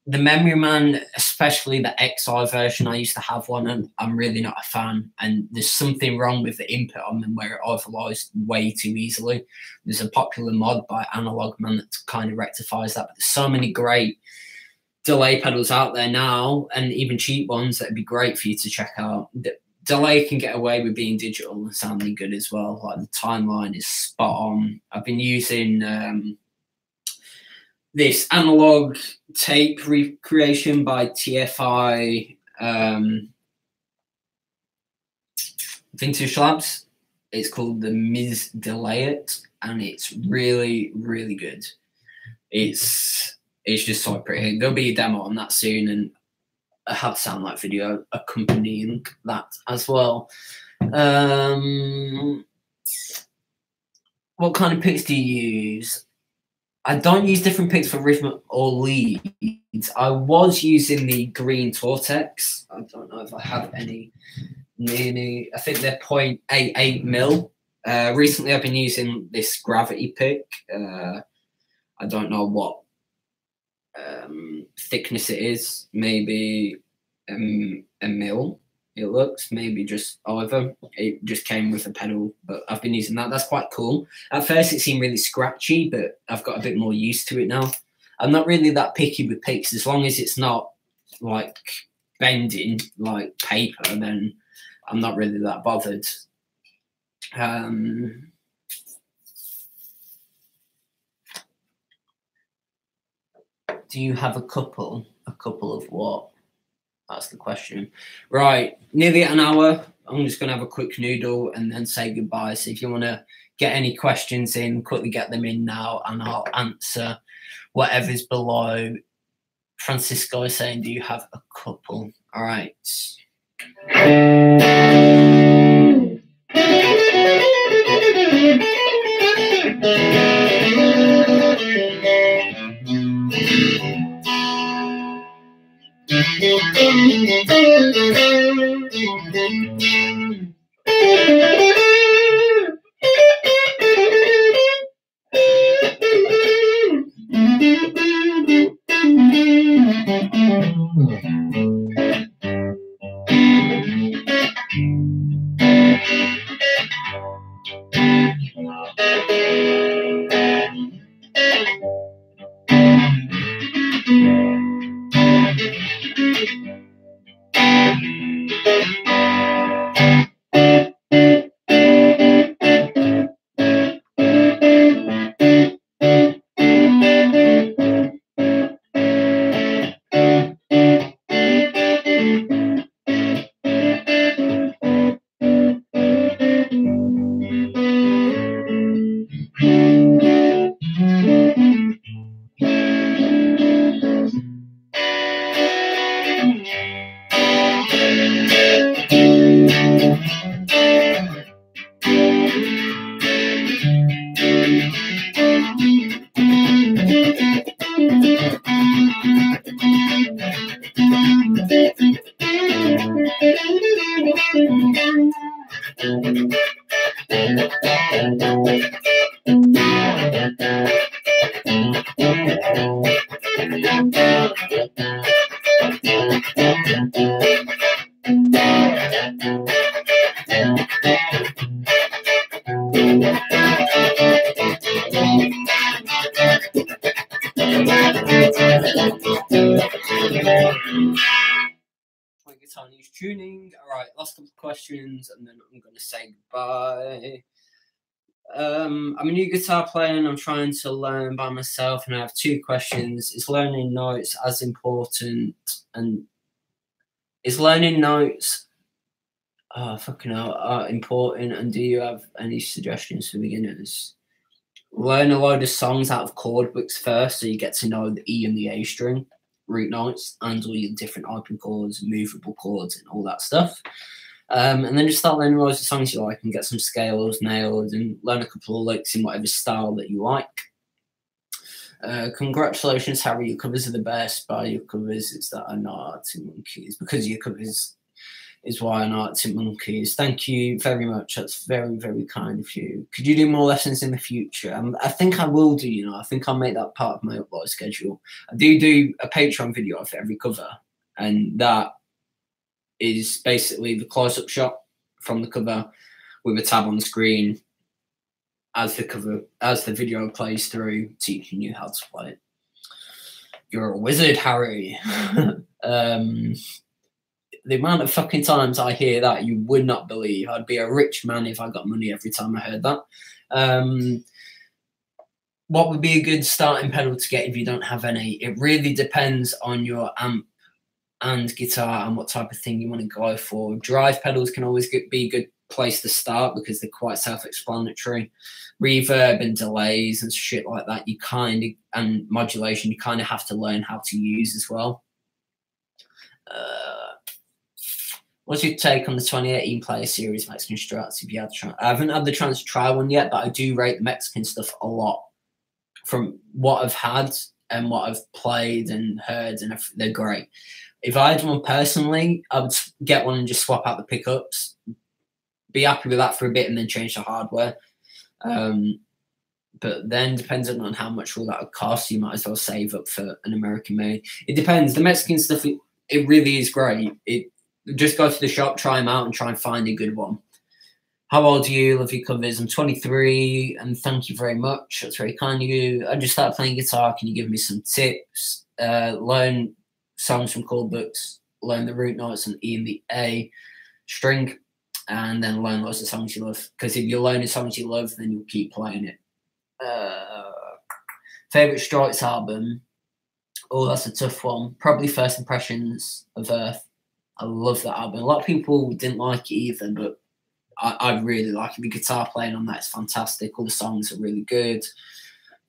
The Memory Man, especially the XI version, I used to have one and I'm really not a fan. And there's something wrong with the input on them where it overloads way too easily. There's a popular mod by Analog Man that kind of rectifies that. But there's so many great delay pedals out there now, and even cheap ones that would be great for you to check out. The delay can get away with being digital and sounding good as well. Like the timeline is spot on. I've been using this analog tape recreation by TFI Vintage Labs. It's called the Ms. Delay It, and it's really, really good. It's just so pretty. There'll be a demo on that soon, and I have sound like video accompanying that as well. What kind of picks do you use? I don't use different picks for rhythm or leads. I was using the green Tortex. I don't know if I have any near me. I think they're 0.88 mil. Recently, I've been using this gravity pick. I don't know what thickness it is. Maybe a mil. It looks maybe just over. It just came with a pedal, but I've been using that. That's quite cool. At first, it seemed really scratchy, but I've got a bit more used to it now. I'm not really that picky with picks. As long as it's not like bending like paper, then I'm not really that bothered. Do you have a couple? A couple of what? That's the question. Right, nearly an hour. I'm just going to have a quick noodle and then say goodbye. So if you want to get any questions in, quickly get them in now, and I'll answer whatever's below. Francisco is saying, do you have a couple? All right. Guitar needs tuning. All right, last couple of questions, and then I'm going to say goodbye. I'm a new guitar player and I'm trying to learn by myself, and I have two questions. Is learning notes as important, and is learning notes important, and do you have any suggestions for beginners? Learn a load of songs out of chord books first, so you get to know the E and the A string, root notes, and all your different open chords, movable chords, and all that stuff. And then just start learning loads of songs you like and get some scales nailed and learn a couple of licks in whatever style that you like. Congratulations, Harry. Your covers are the best. By your covers, it's that I'm not Arctic Monkeys. Because your covers is why I'm Arctic Monkeys. Thank you very much. That's very, very kind of you. Could you do more lessons in the future? I think I will do, you know. I think I'll make that part of my upload schedule. I do a Patreon video for every cover, and that is basically the close-up shot from the cover with a tab on the screen as the video plays through, teaching you how to play it. You're a wizard, Harry. The amount of fucking times I hear that, you would not believe. I'd be a rich man if I got money every time I heard that. What would be a good starting pedal to get if you don't have any? It really depends on your amp and guitar and what type of thing you want to go for. Drive pedals can always be a good place to start because they're quite self-explanatory. Reverb and delays and shit like that, and modulation, you kind of have to learn how to use as well. What's your take on the 2018 Player Series Mexican Strats? If you had I haven't had the chance to try one yet, but I do rate the Mexican stuff a lot from what I've had and what I've played and heard, and they're great. If I had one personally, I would get one and just swap out the pickups, be happy with that for a bit, and then change the hardware. But then, depending on how much all that would cost, you might as well save up for an American made. It depends. The Mexican stuff, it really is great. Just go to the shop, try them out, and try and find a good one. How old are you? Love your covers. I'm 23, and thank you very much. That's very kind of you. I just started playing guitar. Can you give me some tips? Learn songs from chord books. Learn the root notes and E and the A string, and then learn lots of songs you love. Because if you're learning songs you love, then you'll keep playing it. Favorite Strokes album? Oh, that's a tough one. Probably First Impressions of Earth. I love that album. A lot of people didn't like it either, but I really like it. The guitar playing on that is fantastic. All the songs are really good.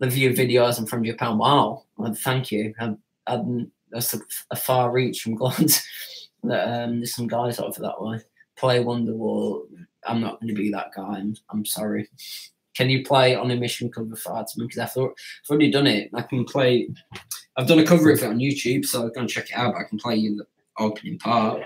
The view videos I'm from Japan. Wow. Well, thank you. That's a far reach. I'm glad that there's some guys over that way. Play Wonderwall. I'm not going to be that guy. I'm sorry. Can you play On a Mission cover for Artemis? Because I've already done it. I can play. I've done a cover of it on YouTube, so go and check it out. But I can play you the opening part.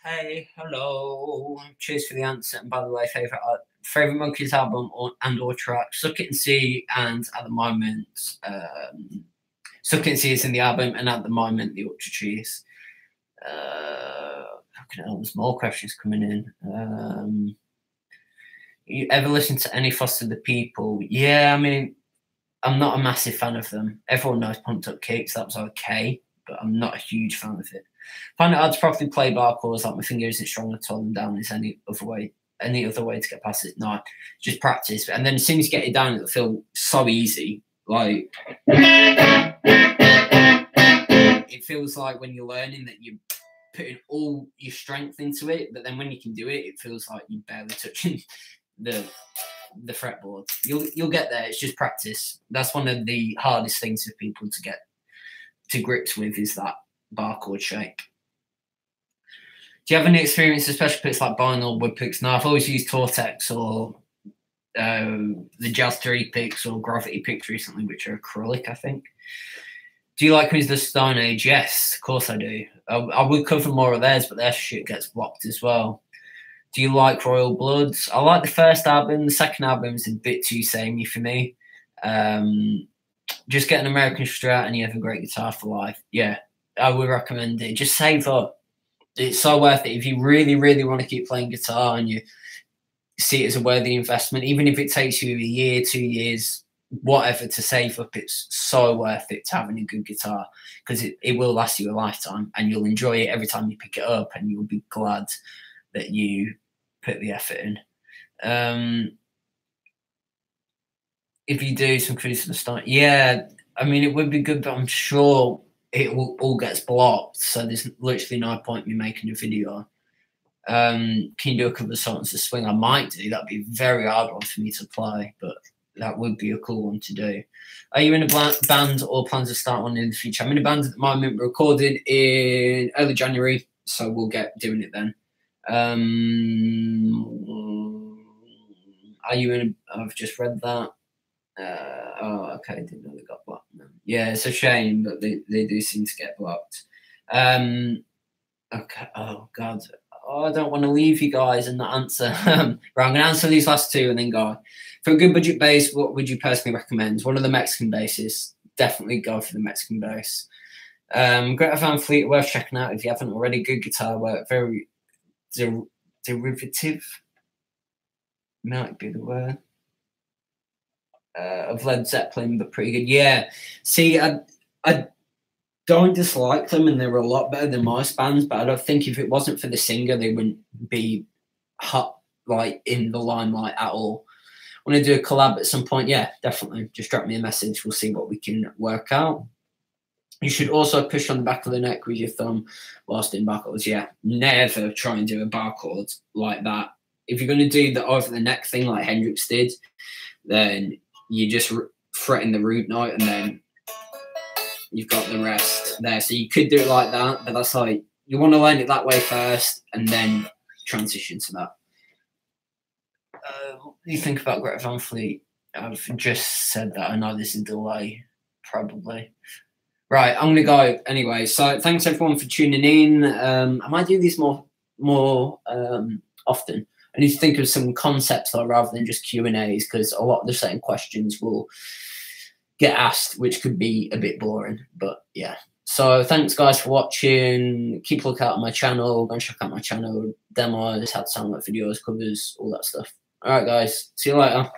Hey, hello. Cheers for the answer. And by the way, favorite Monkeys album or track, Suck It and See, and at the moment, Suck It and See is in the album, and at the moment, the Ultra Cheese. There's more questions coming in. You ever listen to any Foster the People? Yeah, I mean, I'm not a massive fan of them. Everyone knows Pumped Up Kicks. That was okay, but I'm not a huge fan of it. Find it hard to properly play bar chords, like my finger isn't strong enough to hold them down. Is any other way to get past it? No, just practice. And then as soon as you get it down, it'll feel so easy. Like it feels like when you're learning that you're putting all your strength into it, but then when you can do it, it feels like you're barely touching the fretboard. You'll get there. It's just practice. That's one of the hardest things for people to get to grips with, is that bar chord shape. Do you have any experience with special picks like vinyl wood picks? No, I've always used Tortex or the Jazz 3 picks or Gravity picks recently, which are acrylic, I think. Do you like Queens of the Stone Age? Yes, of course I do. I would cover more of theirs, but their shit gets blocked as well. Do you like Royal Bloods? I like the first album. The second album is a bit too samey for me. Just get an American Strat and you have a great guitar for life. Yeah, I would recommend it. Just save up. It's so worth it. If you really, really want to keep playing guitar and you see it as a worthy investment, even if it takes you a year, 2 years, whatever, to save up, it's so worth it to having a good guitar, because it will last you a lifetime and you'll enjoy it every time you pick it up and you'll be glad that you put the effort in. If you do some Cruise to the Start, yeah, I mean, it would be good, but I'm sure it will all gets blocked, so there's literally no point in me making a video. Can you do a couple of songs to swing? I might do. That'd be a very hard one for me to play, but that would be a cool one to do. Are you in a band or plans to start one in the future? I'm in a band at the moment. We're recording in early January, so we'll get doing it then. Are you in a, I've just read that. Oh, okay, I didn't know they got blocked. No. Yeah, it's a shame, but they do seem to get blocked. Okay, oh, God. Oh, I don't want to leave you guys and not answer. Right, I'm going to answer these last two and then go. For a good budget bass, what would you personally recommend? One of the Mexican basses. Definitely go for the Mexican bass. Greta Van Fleet, worth checking out if you haven't already. Good guitar work, very derivative, might be the word, of Led Zeppelin, but pretty good. Yeah, see, I don't dislike them, and they were a lot better than most bands, but I don't think if it wasn't for the singer, they wouldn't be hot, like, in the limelight at all. Want to do a collab at some point? Yeah, definitely. Just drop me a message. We'll see what we can work out. You should also push on the back of the neck with your thumb whilst in bar chords. Yeah, never try and do a bar chord like that. If you're going to do the over the neck thing like Hendrix did, then you just fretting the root note and then you've got the rest there. So you could do it like that, but that's like, you want to learn it that way first and then transition to that. What do you think about Greta Van Fleet? I've just said that. I know there's a delay, probably. Right, I'm going to go anyway. So thanks everyone for tuning in. I might do these more often. I need to think of some concepts though, rather than just Q&As, because a lot of the same questions will get asked, which could be a bit boring. But yeah, So thanks guys for watching. Keep a look out on my channel. Go and check out my channel. Demos, how to sound like videos, covers, all that stuff. Alright guys, see you later.